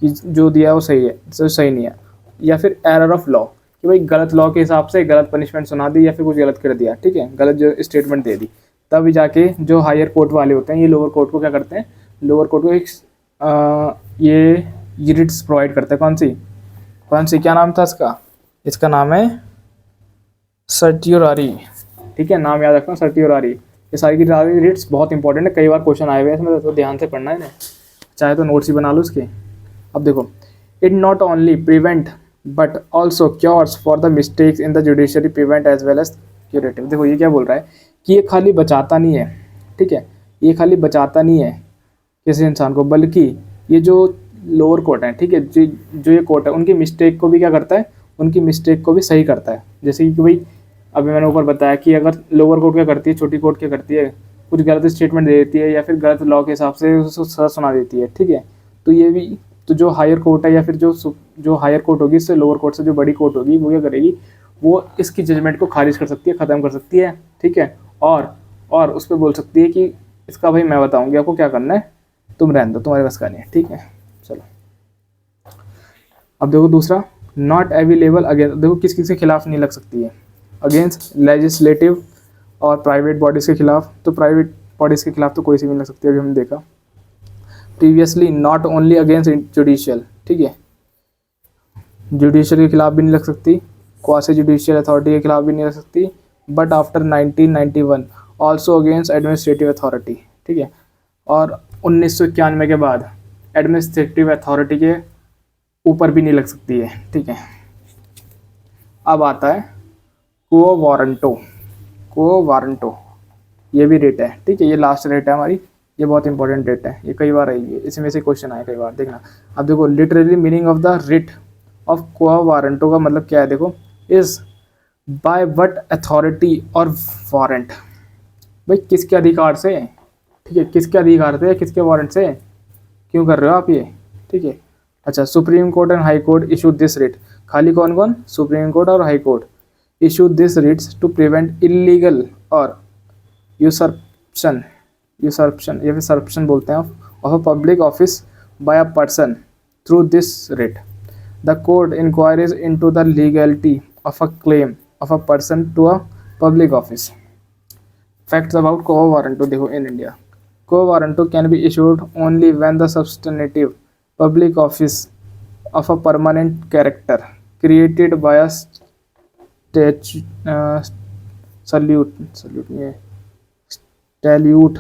कि जो दिया वो सही है, जो सही नहीं है, या फिर एरर ऑफ लॉ, कि भाई गलत लॉ के हिसाब से गलत पनिशमेंट सुना दी या फिर कुछ गलत कर दिया, ठीक है, गलत जो स्टेटमेंट दे दी, तब जाके जो हायर कोर्ट वाले होते हैं ये लोअर कोर्ट को क्या करते हैं, लोअर कोर्ट को एक ये रिट्स प्रोवाइड करते हैं। कौन सी क्या नाम था इसका? इसका नाम है सर्टियोरारी, ठीक है, नाम याद रखना सर्टियोरारी। ये सारी की सारी रिट्स बहुत इंपॉर्टेंट है, कई बार क्वेश्चन आए हुए हैं इसमें, तो ध्यान से पढ़ना है ना, चाहे तो नोट्स ही बना लो उसके। अब देखो it not only prevent but also cures for the mistakes in the judiciary prevent as well as curative. देखो ये क्या बोल रहा है कि ये खाली बचाता नहीं है, ठीक है, ये खाली बचाता नहीं है किसी इंसान को, बल्कि ये जो लोअर कोर्ट है, ठीक है, जो ये कोर्ट है उनकी मिस्टेक को भी क्या करता है, उनकी मिस्टेक को भी सही करता है। जैसे कि भाई अभी मैंने ऊपर बताया कि अगर लोअर कोर्ट क्या करती है, छोटी कोर्ट क्या करती है, कुछ गलत स्टेटमेंट दे देती है या फिर गलत लॉ के हिसाब से उसको सजा सुना देती है, ठीक है, तो ये भी तो जो हायर कोर्ट है या फिर जो हायर कोर्ट होगी इससे लोअर कोर्ट से जो बड़ी कोर्ट होगी वो क्या करेगी, वो इसकी जजमेंट को खारिज कर सकती है, ख़त्म कर सकती है, ठीक है, और उस पर बोल सकती है कि इसका भाई मैं बताऊँगी आपको क्या करना है, तुम रहने दो, तुम्हारे बस का नहीं है, ठीक है। चलो अब देखो दूसरा, नॉट अवेलेबल अगेंस्ट, देखो किस किस के खिलाफ नहीं लग सकती है, अगेंस्ट लेजिस्लेटिव और प्राइवेट बॉडीज़ के खिलाफ। तो प्राइवेट बॉडीज़ के खिलाफ तो कोई सी भी नहीं लग सकती, अभी हमने देखा previously. Not only against judicial, ठीक है, जुडिशियल के खिलाफ भी नहीं लग सकती, क्वासी जुडिशियल अथॉरिटी के खिलाफ भी नहीं लग सकती, but after 1991 also against administrative authority, ठीक है, और 1991 के बाद एडमिनिस्ट्रेटिव अथॉरिटी के ऊपर भी नहीं लग सकती है, ठीक है। अब आता है क्वो वारंटो, ये भी रेट है, ठीक है, ये लास्ट रेट है हमारी, ये बहुत इंपॉर्टेंट रेट है, ये कई बार आई है, इसमें से क्वेश्चन आए कई बार, देखना। अब देखो literally meaning of the writ of quo warranto का मतलब क्या है, देखो इज बाय व्हाट अथॉरिटी और वारंट, भाई किसके अधिकार से, ठीक है, किसके अधिकार से, किसके वारंट से, क्यों कर रहे हो आप ये, ठीक है। अच्छा supreme court and high court issue this writ, खाली कौन कौन? सुप्रीम कोर्ट और high court issue this writs to prevent illegal और यूसर्प्शन या फिर सरप्शन बोलते हैं of a public office by a person through this writ. The court inquires into the legality of a claim of a person to a public office. Facts about quo warranto देखो in India. Quo warranto can be issued only when the substantive public office of a permanent character created by a statute, statute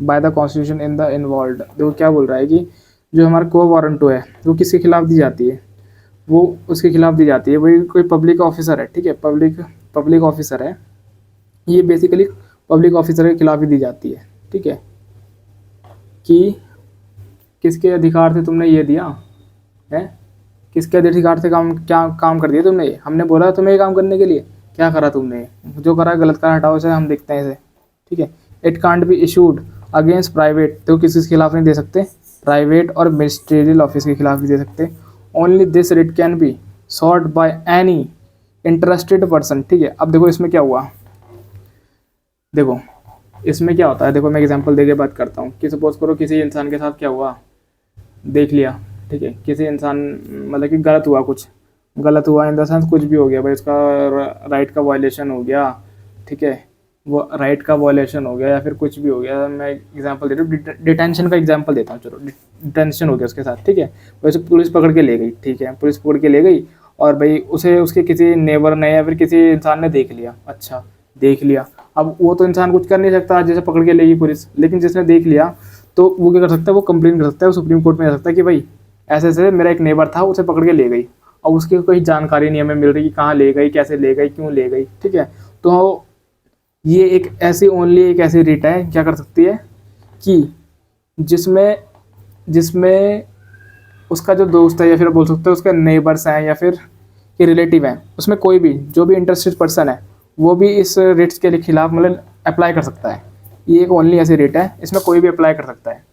by the constitution in the involved. देखो क्या बोल रहा है कि जो हमारा को वारंटो है वो किसके खिलाफ दी जाती है, वो उसके खिलाफ दी जाती है, वही कोई पब्लिक ऑफिसर है, ठीक है, पब्लिक ऑफिसर है, ये बेसिकली पब्लिक ऑफिसर के खिलाफ ही दी जाती है, ठीक है, कि किसके अधिकार से तुमने ये दिया है, किसके अधिकार से क्या काम कर दिया तुमने, हमने बोला तुम्हें ये काम करने के लिए, क्या करा तुमने, जो करा गलत करा, हटाओ इसे, हम देखते हैं इसे, ठीक है। It can't be issued against private, तो किसी के खिलाफ नहीं दे सकते, प्राइवेट और मिनिस्ट्रियल ऑफिस के खिलाफ भी दे सकते। Only this writ can be sought by any interested person, ठीक है। अब देखो इसमें क्या हुआ, देखो इसमें क्या होता है, देखो मैं एग्जांपल देके बात करता हूँ कि सपोज करो किसी इंसान के साथ क्या हुआ, देख लिया, ठीक है, किसी इंसान मतलब कि गलत हुआ इन द सेंस कुछ भी हो गया भाई, उसका राइट का वायलेशन हो गया, ठीक है, वो राइट का वायलेशन हो गया या फिर कुछ भी हो गया, मैं एग्जांपल दे रहा हूँ, डिटेंशन का एग्जांपल देता हूँ, चलो डिटेंशन हो गया उसके साथ, ठीक है, वैसे पुलिस पकड़ के ले गई, ठीक है, पुलिस पकड़ के ले गई और भाई उसे उसके किसी नेबर ने या फिर किसी इंसान ने देख लिया, अच्छा देख लिया, अब वो तो इंसान कुछ कर नहीं सकता जैसे पकड़ के ले गई पुलिस, लेकिन जिसने देख लिया तो वो क्या कर सकता है, वो कंप्लेन कर सकता है, वो सुप्रीम कोर्ट में जा सकता है कि भाई ऐसे ऐसे मेरा एक नेबर था, उसे पकड़ के ले गई, अब उसकी कोई जानकारी नहीं हमें मिल रही कि कहाँ ले गई, कैसे ले गई, क्यों ले गई, ठीक है। तो ये एक ऐसी रिट है, क्या कर सकती है कि जिसमें उसका जो दोस्त है या फिर बोल सकते हैं उसके नेबर्स हैं या फिर कि रिलेटिव हैं, उसमें कोई भी जो भी इंटरेस्टेड पर्सन है वो भी इस रिट्स के खिलाफ मतलब अप्लाई कर सकता है। ये एक ओनली ऐसी रिट है, इसमें कोई भी अप्लाई कर सकता है,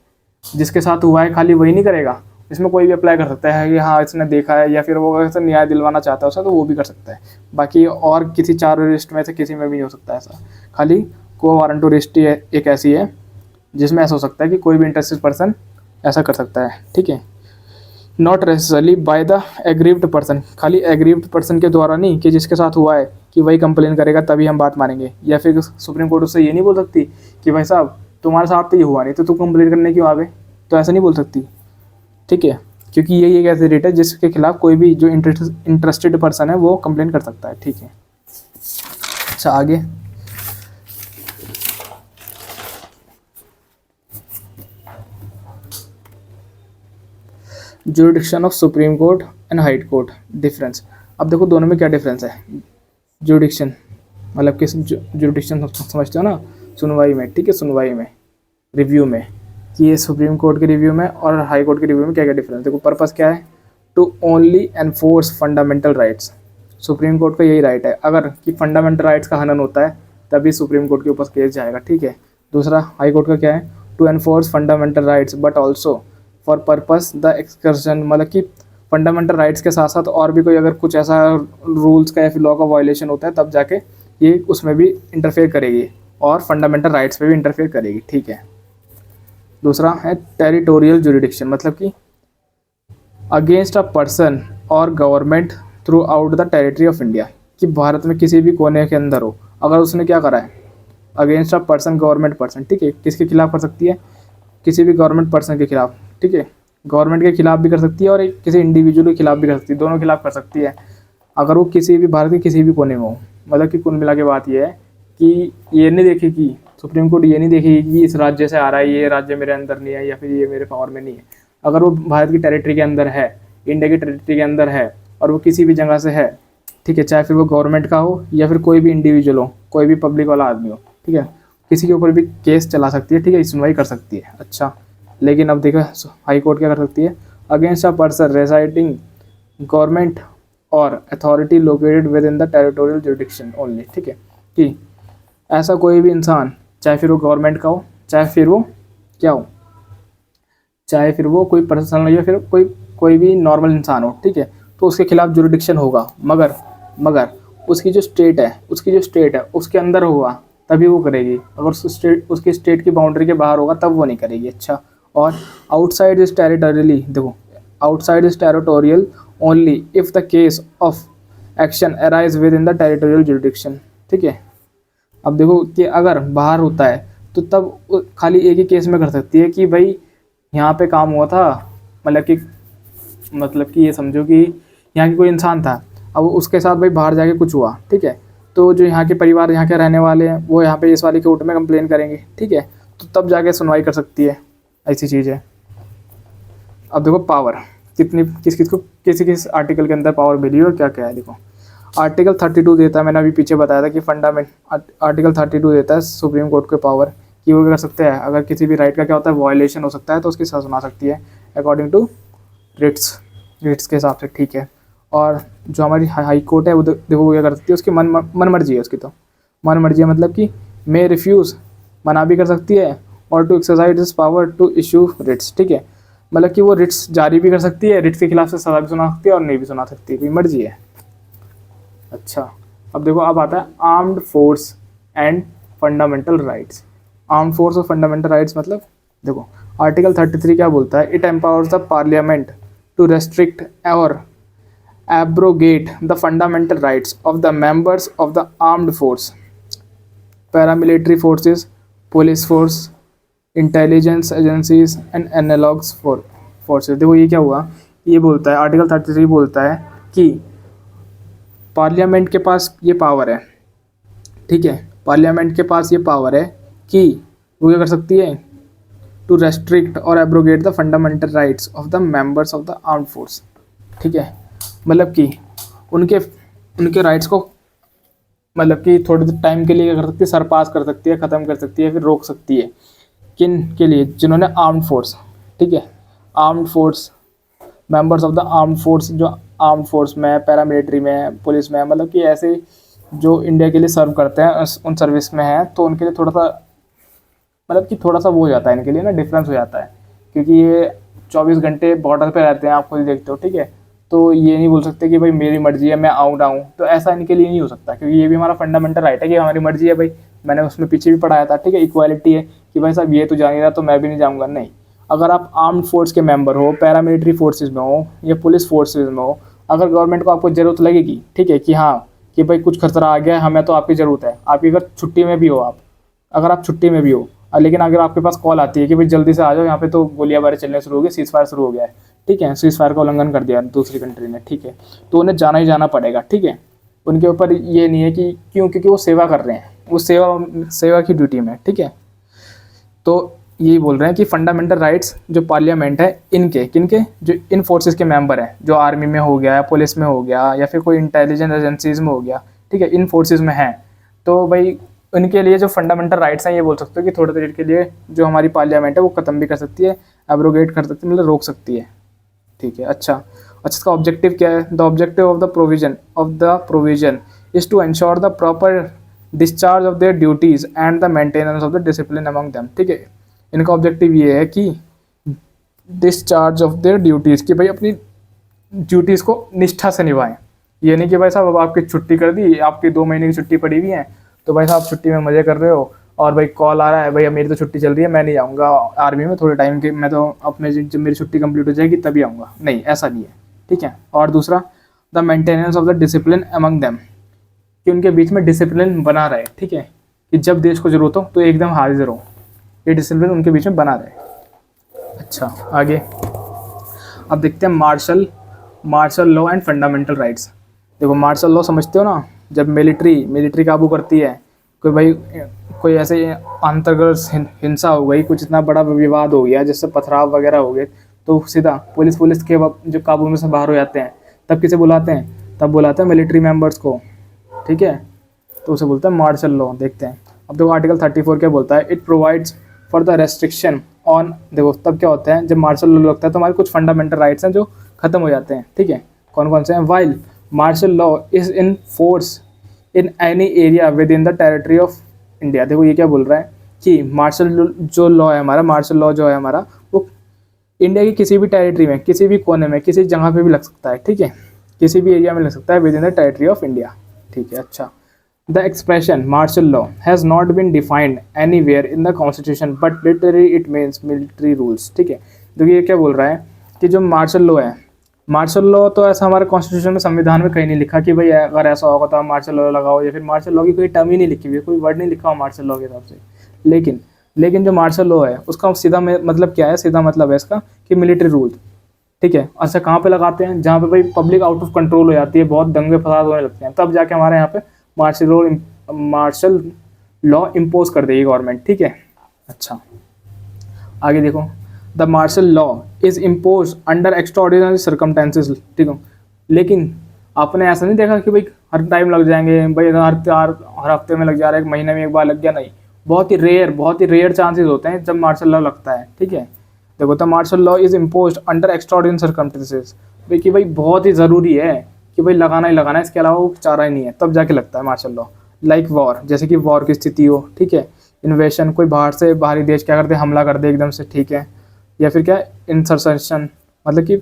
जिसके साथ हुआ है खाली वही नहीं करेगा, इसमें कोई भी अप्लाई कर सकता है कि हाँ इसने देखा है या फिर वो अगर न्याय दिलवाना चाहता है उसे तो वो भी कर सकता है। बाकी और किसी चार रिस्ट में से किसी में भी नहीं हो सकता ऐसा, खाली को वारंटो रिस्ट एक ऐसी है जिसमें ऐसा हो सकता है कि कोई भी इंटरेस्टेड पर्सन ऐसा कर सकता है, ठीक है। Not necessarily by the aggrieved person, खाली एग्रीव्ड पर्सन के द्वारा नहीं कि जिसके साथ हुआ है कि वही कंप्लेन करेगा तभी हम बात मानेंगे, या फिर सुप्रीम कोर्ट उससे ये नहीं बोल सकती कि भाई साहब तुम्हारे साथ तो ये हुआ नहीं तो तुम कंप्लेन करने क्यों आ गए, तो ऐसा नहीं बोल सकती, ठीक है, क्योंकि यही एक ऐसी रेट है जिसके खिलाफ कोई भी जो इंटरेस्टेड पर्सन है वो कंप्लेन कर सकता है, ठीक है। अच्छा आगे, jurisdiction of supreme court and high court difference. अब देखो दोनों में क्या डिफरेंस है, जुरिडिक्शन मतलब किस जुरिडिक्शन समझते हो ना, सुनवाई में, ठीक है, सुनवाई में, रिव्यू में, कि ये सुप्रीम कोर्ट के रिव्यू में और हाई कोर्ट के रिव्यू में क्या क्या डिफरेंस। देखो पर्पस क्या है, to only enforce fundamental rights, supreme court का यही राइट है, अगर कि फंडामेंटल राइट्स का हनन होता है तभी सुप्रीम कोर्ट के ऊपर केस जाएगा, ठीक है। दूसरा हाई कोर्ट का क्या है, to enforce fundamental rights but also for purpose the excursion, मतलब कि फंडामेंटल राइट्स के साथ साथ और भी कोई अगर कुछ ऐसा रूल्स का या फिर लॉ का वायलेशन होता है तब जाके ये उसमें भी इंटरफेयर करेगी और फंडामेंटल राइट्स पे भी इंटरफेयर करेगी, ठीक है। दूसरा है टेरिटोरियल जुरिडिक्शन, मतलब कि अगेंस्ट अ पर्सन और government through out the territory of India, कि भारत में किसी भी कोने के अंदर हो अगर उसने क्या करा है, against a person government person, ठीक है, किसके खिलाफ कर सकती है, किसी भी गवर्नमेंट पर्सन के खिलाफ, ठीक है, गवर्नमेंट के खिलाफ भी कर सकती है और किसी इंडिविजुअल के खिलाफ भी कर सकती है, दोनों खिलाफ कर सकती है अगर वो किसी भी भारत के किसी भी कोने में हो। मतलब कि कुल मिला के बात ये है कि ये नहीं देखेगी सुप्रीम कोर्ट, ये नहीं देखेगी कि इस राज्य से आ रहा है, ये राज्य मेरे अंदर नहीं है या फिर ये मेरे पावर में नहीं है, अगर वो भारत की टेरिटरी के अंदर है, इंडिया की टेरिटरी के अंदर है और वो किसी भी जगह से है, ठीक है, चाहे फिर वो गवर्नमेंट का हो या फिर कोई भी इंडिविजुअल हो, कोई भी पब्लिक वाला आदमी हो, ठीक है, किसी के ऊपर भी केस चला सकती है, ठीक है, सुनवाई कर सकती है। अच्छा लेकिन अब देखो हाई कोर्ट क्या कर सकती है, अगेंस्ट अ पर्सन रेसाइडिंग गवर्नमेंट और authority located with in the territorial jurisdiction only, ठीक है, कि ऐसा कोई भी इंसान चाहे फिर वो गवर्नमेंट का हो, चाहे फिर वो क्या हो, चाहे फिर वो कोई पर्सन हो या फिर कोई भी नॉर्मल इंसान हो, ठीक है, तो उसके खिलाफ जुरिडिक्शन होगा, मगर उसकी जो स्टेट है उसके अंदर होगा तभी वो करेगी, अगर उसकी स्टेट की बाउंड्री के बाहर होगा तब वो नहीं करेगी। अच्छा, और आउटसाइड दिस टेरिटोरियली, देखो outside is territorial only if the case of action arise with in the territorial jurisdiction. ठीक है, अब देखो कि अगर बाहर होता है तो तब खाली एक ही केस में कर सकती है कि भाई यहाँ पे काम हुआ था, मतलब कि ये समझो कि यहाँ की कोई इंसान था, अब उसके साथ भाई बाहर जाके कुछ हुआ। ठीक है, तो जो यहाँ के परिवार यहाँ के रहने वाले हैं वो यहाँ पे इस वाली कोर्ट में कंप्लेन करेंगे। ठीक है, तो तब जाके सुनवाई कर सकती है, ऐसी चीज़ है। अब देखो पावर कितनी किस आर्टिकल के अंदर पावर मिली और क्या क्या है। देखो आर्टिकल 32 देता है, मैंने अभी पीछे बताया था कि आर्टिकल 32 देता है सुप्रीम कोर्ट को पावर कि वो क्या कर सकते हैं, अगर किसी भी राइट का क्या होता है वायलेशन हो सकता है तो उसकी सजा सुना सकती है अकॉर्डिंग टू रिट्स के हिसाब से। ठीक है, और जो हमारी हाई कोर्ट है वो देखो वो क्या कर सकती है, उसकी मन मर्जी है उसकी, तो मन मर्जी है मतलब कि मे रिफ्यूज़ मना भी कर सकती है और to exercise this power to issue writs. ठीक है, मतलब कि वो रिट्स जारी भी कर सकती है, रिट्स के खिलाफ से सजा भी सुना सकती है और नहीं भी सुना सकती है, कोई मर्जी है। अच्छा, अब देखो अब आता है armed force and fundamental rights. Armed force और फंडामेंटल राइट्स मतलब देखो आर्टिकल 33 क्या बोलता है, it empowers the parliament to restrict और abrogate the fundamental rights of the members of the armed force, paramilitary forces, police force, intelligence agencies and analogous forces. देखो ये क्या हुआ, ये बोलता है आर्टिकल 33 बोलता है कि पार्लियामेंट के पास ये पावर है। ठीक है, पार्लियामेंट के पास ये पावर है कि वो क्या कर सकती है, टू रेस्ट्रिक्ट और abrogate the fundamental rights of the members of the armed force. ठीक है, मतलब कि उनके राइट्स को मतलब कि थोड़े टाइम के लिए क्या कर सकती है, सरपास कर सकती है, ख़त्म कर सकती है, फिर रोक सकती है। किन के लिए, जिन्होंने आर्म्ड फोर्स, ठीक है, armed force, members of the armed force, जो आर्म्ड फोर्स में, पैरामिलिट्री में, पुलिस में, मतलब कि ऐसे जो इंडिया के लिए सर्व करते हैं उन सर्विस में हैं, तो उनके लिए थोड़ा सा मतलब कि थोड़ा सा वो हो जाता है, इनके लिए ना डिफरेंस हो जाता है, क्योंकि ये 24 घंटे बॉर्डर पे रहते हैं, आप खुद देखते हो। ठीक है, तो ये नहीं बोल सकते कि भाई मेरी मर्जी है मैं आऊँ ना आऊँ, तो ऐसा इनके लिए नहीं हो सकता, क्योंकि ये भी हमारा फंडामेंटल राइट है कि हमारी मर्जी है भाई। मैंने उसमें पीछे भी पढ़ाया था। ठीक है, इक्वालिटी है कि भाई साहब ये तो जा नहीं रहा तो मैं भी नहीं जाऊँगा, नहीं। अगर आप आर्म्ड फोर्स के मेंबर हो, पैरामिलिट्री फोर्सेज में हो या पुलिस फोर्सेज में हो, अगर गवर्नमेंट को आपको ज़रूरत लगेगी, ठीक है, कि हाँ कि भाई कुछ खतरा आ गया है, हमें तो आपकी ज़रूरत है, आपकी अगर छुट्टी में भी हो, अगर आप छुट्टी में भी हो, लेकिन अगर आपके पास कॉल आती है कि भाई जल्दी से आ जाओ, यहाँ पे तो गोलियाबारी चलने शुरू हो गई, सीज फायर शुरू हो गया है। ठीक है, सीज फायर का उल्लंघन कर दिया दूसरी कंट्री ने। ठीक है, तो उन्हें जाना ही जाना पड़ेगा। ठीक है, उनके ऊपर ये नहीं है कि क्यों, क्योंकि वो सेवा कर रहे हैं, वो सेवा की ड्यूटी में। ठीक है, तो यही बोल रहे हैं कि फंडामेंटल राइट्स जो पार्लियामेंट है किनके, जो इन फोर्सेस के मेंबर हैं, जो आर्मी में हो गया, पुलिस में हो गया, या फिर कोई इंटेलिजेंस एजेंसीज में हो गया। ठीक है, इन फोर्सेस में हैं, तो भाई उनके लिए जो फंडामेंटल राइट्स हैं, ये बोल सकते हो कि थोड़े देर के लिए जो हमारी पार्लियामेंट है वो ख़त्म भी कर सकती है, एब्रोगेट कर सकती है, मतलब रोक सकती है। ठीक है, अच्छा, इसका ऑब्जेक्टिव क्या है, the objective of the provision is to ensure the proper discharge of their duties and the maintenance of the discipline among them. ठीक है, इनका ऑब्जेक्टिव ये है कि डिस्चार्ज ऑफ देयर ड्यूटीज़, कि भाई अपनी ड्यूटीज़ को निष्ठा से निभाएं। ये नहीं कि भाई साहब अब आपकी छुट्टी कर दी, आपकी 2 महीने की छुट्टी पड़ी हुई है, तो भाई साहब छुट्टी में मज़े कर रहे हो और भाई कॉल आ रहा है, भाई अब मेरी तो छुट्टी चल रही है, मैं नहीं आऊँगा आर्मी में थोड़े टाइम के, मैं तो अपने जब मेरी छुट्टी कंप्लीट हो जाएगी तभी आऊँगा, नहीं, ऐसा नहीं है। ठीक है, और दूसरा the maintenance of the discipline among them, कि उनके बीच में डिसिप्लिन बना रहे। ठीक है, कि जब देश को जरूरत हो तो एकदम हाजिर हो, ये डिसिप्लिन उनके बीच में बना रहे। अच्छा, आगे अब देखते हैं martial law and fundamental rights. देखो मार्शल लॉ समझते हो ना, जब मिलिट्री काबू करती है, कोई ऐसे अंतर्गत हिंसा हो गई, कुछ इतना बड़ा विवाद हो गया जिससे पथराव वगैरह हो गए, तो सीधा पुलिस के जो काबू में से बाहर हो जाते हैं, तब किसे बुलाते हैं, तब बुलाते हैं मिलिट्री मेंबर्स को। ठीक है, तो उसे बोलते हैं मार्शल लॉ। देखते हैं अब देखो आर्टिकल 34 क्या बोलता है, it provides for the restriction on, देखो तब क्या होता है जब मार्शल लॉ लगता है तो हमारे कुछ फंडामेंटल राइट्स हैं जो खत्म हो जाते हैं। ठीक है, कौन कौन से हैं, while martial law is in force in any area within the territory of India. देखो ये क्या बोल रहा है कि मार्शल लॉ जो है हमारा, वो इंडिया की किसी भी टेरिटरी में, किसी भी कोने में, किसी जगह पे भी लग सकता है। ठीक है, किसी भी एरिया में लग सकता है within the territory of India. ठीक है, अच्छा, the expression martial law has not been defined anywhere in the constitution but literally it means military rules. ठीक है, देखिए ये क्या बोल रहा है, कि जो मार्शल लॉ है, मार्शल लॉ तो ऐसा हमारे कॉन्स्टिट्यूशन में, संविधान में कहीं नहीं लिखा कि भाई अगर ऐसा होगा तो आप मार्शल लॉ लगाओ, या फिर मार्शल लॉ की कोई टर्म ही नहीं लिखी हुई है, कोई वर्ड नहीं लिखा हुआ मार्शल लॉ के हिसाब से। लेकिन जो मार्शल लॉ है उसका सीधा मतलब क्या है, सीधा मतलब है इसका कि मिलिट्री रूल, ठीक है। अच्छा कहाँ पे लगाते हैं, जहाँ पे भाई पब्लिक आउट ऑफ कंट्रोल हो जाती है, बहुत दंगे फसाद होने लगते हैं, तब जाके हमारे यहाँ पे मार्शल लॉ इम्पोज कर देगी गवर्नमेंट, ठीक है। अच्छा आगे देखो, the martial law is impose under extraordinary circumstances, ठीक है। लेकिन आपने ऐसा नहीं देखा कि भाई हर टाइम लग जाएंगे, भाई हर हफ्ते में लग जा रहा है, एक महीने में एक बार लग गया, नहीं। बहुत ही रेयर चांसेस होते हैं जब मार्शल लॉ लगता है, ठीक है। देखो the martial law is impose under extraordinary circumstances, भाई कि भाई बहुत ही ज़रूरी है कि भाई लगाना ही लगाना है, इसके अलावा वो चारा ही नहीं है, तब जाके लगता है मार्शल लॉ। लाइक वॉर, जैसे कि वॉर की स्थिति हो, ठीक है। इन्वेशन, कोई बाहरी देश क्या करते हैं, हमला कर दे एकदम से, ठीक है। या फिर क्या, इंसर्शन, मतलब कि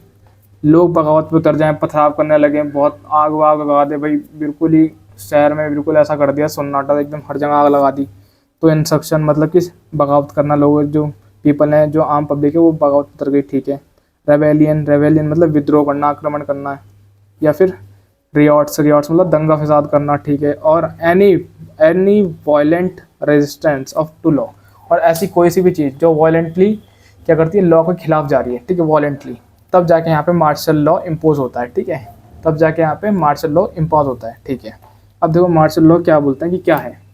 लोग बगावत पे उतर जाएं, पथराव करने लगे, बहुत आग वाग लगा दे भाई, बिल्कुल ही शहर में बिल्कुल ऐसा कर दिया सन्नाटा, एकदम हर जगह आग लगा दी। तो इंसर्शन मतलब कि बगावत करना, लोग जो पीपल हैं, जो आम पब्लिक है वो बगावत उतर गई, ठीक है। रेवेलियन मतलब विद्रोह करना, आक्रमण करना है। या फिर रियॉट्स मतलब दंगा फसाद करना, ठीक है। और any violent resistance of to law, और ऐसी कोई सी भी चीज़ जो वायलेंटली क्या करती है, लॉ के खिलाफ जा रही है, ठीक है, वायलेंटली, तब जाके यहाँ पे मार्शल लॉ इम्पोज होता है, ठीक है। तब जाके यहाँ पे मार्शल लॉ इम्पोज होता है, ठीक है। अब देखो मार्शल लॉ क्या बोलते हैं कि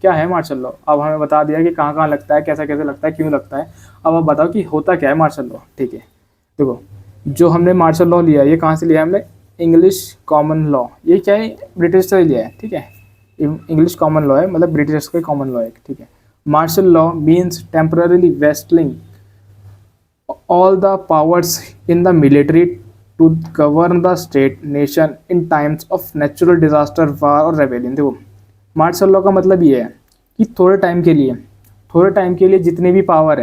क्या है मार्शल लॉ। अब हमें बता दिया कि कहाँ कहाँ लगता है, कैसे कैसे लगता है, क्यों लगता है। अब आप बताओ कि होता क्या है मार्शल लॉ, ठीक है। देखो जो हमने मार्शल लॉ लिया, ये कहाँ से लिया हमने, इंग्लिश कॉमन लॉ, ये क्या है, ब्रिटिश से लिया है, ठीक है। इंग्लिश कॉमन लॉ है, मतलब ब्रिटिश का कॉमन लॉ है, ठीक है। Martial law means temporary vesting all the powers in the military to govern the state nation in times of natural disaster, war और rebellion। देखो मार्शल लॉ का मतलब ये है कि थोड़े टाइम के लिए जितनी भी पावर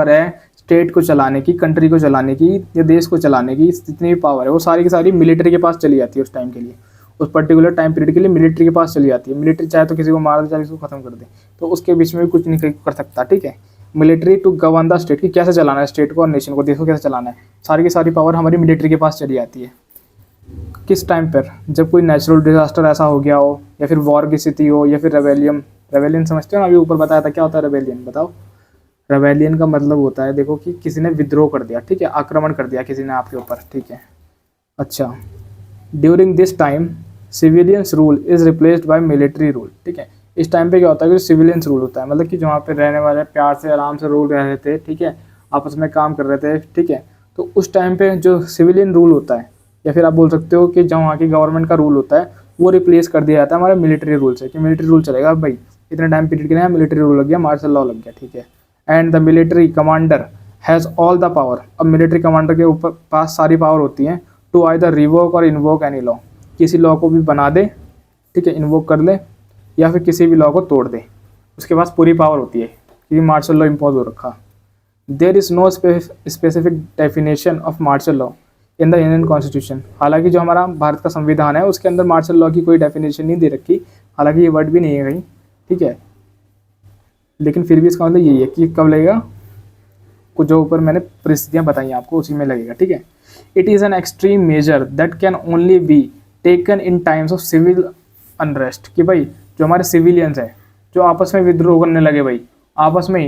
है स्टेट को चलाने की, कंट्री को चलाने की, या देश को चलाने की, जितनी भी पावर है वो सारी की सारी मिलिट्री के पास चली जाती है उस टाइम के लिए, उस पर्टिकुलर टाइम पीरियड के लिए मिलिट्री के पास चली जाती है। मिलिट्री चाहे तो किसी को मार दे, चाहे किसी को खत्म कर दे, तो उसके बीच में भी कुछ नहीं कर सकता, ठीक है। Military to govern the state, की कैसे चलाना है स्टेट को और नेशन को, देश को कैसे चलाना है, सारी की सारी पावर हमारी मिलिट्री के पास चली जाती है। किस टाइम पर, जब कोई नेचुरल डिजास्टर ऐसा हो गया हो, या फिर वॉर की स्थिति हो, या फिर रेवेलियन समझते हो ना, अभी ऊपर बताया था क्या होता है रेवेलियन, बताओ। रेवेलियन का मतलब होता है, देखो कि किसी ने विद्रोह कर दिया, ठीक है, आक्रमण कर दिया किसी ने आपके ऊपर, ठीक है। अच्छा during this time civilians rule is replaced by military rule, ठीक है। इस टाइम पे क्या होता है कि सिविलियंस रूल होता है, मतलब कि जो वहाँ पे रहने वाले प्यार से आराम से रूल रह रहे थे, ठीक है, आपस में काम कर रहे थे, ठीक है। तो उस टाइम पे जो सिविलियन रूल होता है, या फिर आप बोल सकते हो कि जो वहाँ की गवर्नमेंट का रूल होता है, वो रिप्लेस कर दिया जाता है हमारे मिलिट्री रूल से, कि मिलिट्री रूल चलेगा भाई, इतने टाइम पीरियड के लिए मिलिट्री रूल लग गया, मार्शल लॉ लग गया, ठीक है। And the military commander has all the power, अब मिलिट्री कमांडर के ऊपर पास सारी पावर होती हैं, टू आइदर रिवोक और इन्वोक एनी लॉ, किसी लॉ को भी बना दे, ठीक है, इन्वोक कर ले, या फिर किसी भी लॉ को तोड़ दे, उसके पास पूरी पावर होती है, क्योंकि मार्शल लॉ इम्पोज हो रखा। There is no specific definition of martial law in the Indian constitution, हालांकि जो हमारा भारत का संविधान है उसके अंदर मार्शल लॉ की कोई डेफिनेशन नहीं दे रखी, हालांकि ये वर्ड भी नहीं है कहीं, ठीक है। लेकिन फिर भी इसका मतलब यही है कि कब लगेगा, कुछ जो ऊपर मैंने परिस्थितियाँ बताई आपको उसी में लगेगा, ठीक है। It is an extreme measure that can only be taken in times of civil unrest, कि भाई जो हमारे सिविलियंस हैं जो आपस में विद्रोह करने लगे भाई, आपस में